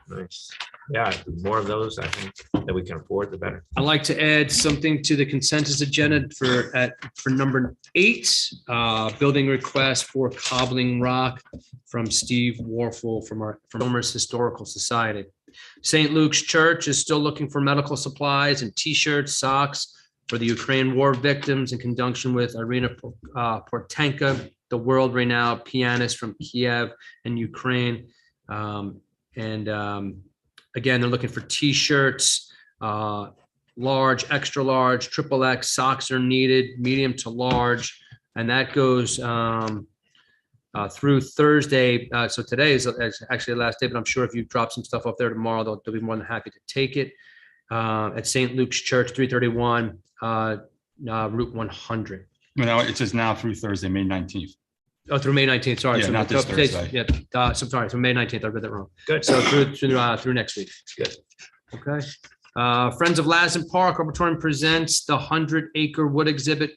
Nice. Yeah, the more of those, I think, that we can afford, the better. I'd like to add something to the consensus agenda for number 8, building request for Cobbling Rock from Steve Warfel from Somers Historical Society. St. Luke's Church is still looking for medical supplies and T-shirts, socks for the Ukraine war victims in conjunction with Irina Portenka, the world-renowned pianist from Kiev and Ukraine. Again, they're looking for T-shirts, large, extra large, triple X. Socks are needed, medium to large, and that goes through Thursday. So today is actually the last day, but I'm sure if you drop some stuff off there tomorrow, they'll be more than happy to take it. At St. Luke's Church, 331 Route 100. Now, it says now through Thursday, May 19th. Oh, through May 19th, sorry. Yeah, So not this today's- Thursday. Yeah, so sorry, so May 19th, I read that wrong. Good. So through next week. Good. Okay. Friends of Lassen Park Arboretum presents the 100-acre wood exhibit,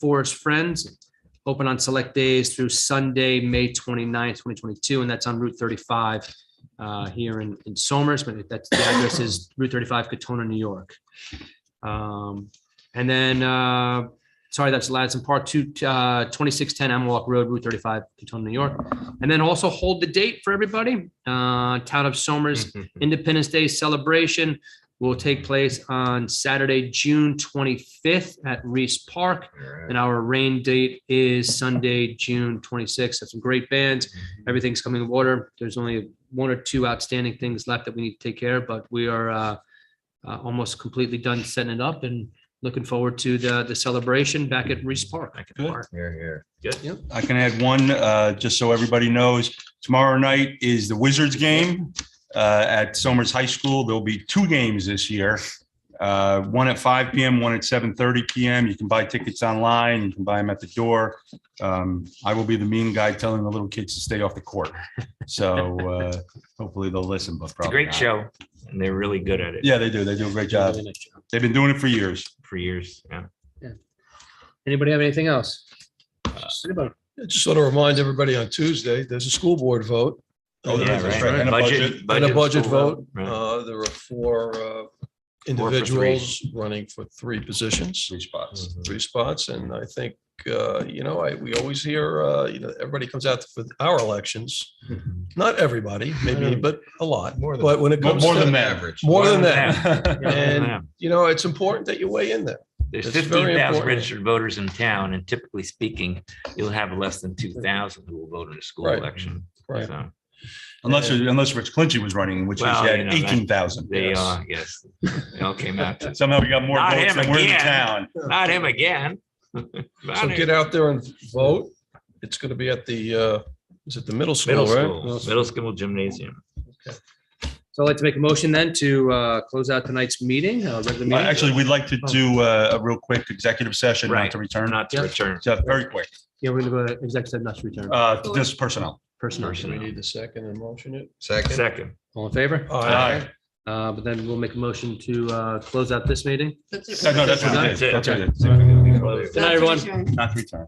Forest Friends, open on select days through Sunday, May 29th, 2022, and that's on Route 35 here in Somers, but that's, the address is Route 35, Katona, New York. And then, sorry, that's Ladson Park, 2610 Amwalk Road, Route 35, Katona, New York. And then also hold the date for everybody. Town of Somers Independence Day celebration will take place on Saturday, June 25th at Reese Park. And our rain date is Sunday, June 26th. That's some great bands. Everything's coming in order. There's only one or two outstanding things left that we need to take care of, but we are almost completely done setting it up and looking forward to the celebration back at Reese Park. Here. Good. Yep. I can add one, just so everybody knows, tomorrow night is the Wizards game at Somers High School. There'll be 2 games this year, one at 5 p.m., one at 7:30 p.m. You can buy tickets online. You can buy them at the door. I will be the mean guy telling the little kids to stay off the court. So hopefully they'll listen, but It's a probably great not. show, and they're really good at it. Yeah, they do. They do a great job. They've been doing it for years. For years, yeah. Anybody have anything else? Anybody? Just want to remind everybody on Tuesday, there's a school board vote. Oh, Yeah, that's right. right. And a budget. And a budget school vote. right. There are 4 for individuals running for 3 positions, 3 spots. 3 spots. And I think, we always hear, everybody comes out for our elections. Not everybody, maybe, but a lot. More than- But when it comes More to than that. Average. more than that. that. And, it's important that you weigh in there. There's It's very 15,000 important. registered voters in town, and typically speaking, you'll have less than 2,000 who will vote in a school Right. election. Right. So Unless Rich Clinton was running, in which case he Well, had that- 18,000. they Yes. are, yes. They all came out. to- Somehow we got more Not votes him than we're in the again. town. Not him again. So get out there and vote. It's going to be at the, is it the middle school, Middle right? school, middle school gymnasium. So I'd like to make a motion then to close out tonight's meeting, regular meeting. Actually, we'd like to do a real quick executive session, not Right. to return. Not to Yeah. return. So very quick, Yeah, we're gonna go to executive not to return. just personnel. Personnel. We need the second and motion it. Second. Second. All in favor? Aye. But then we'll make a motion to close out this meeting. That's it. No, that's what it is. That's it. That's what it is. Good night, everyone. Not to return.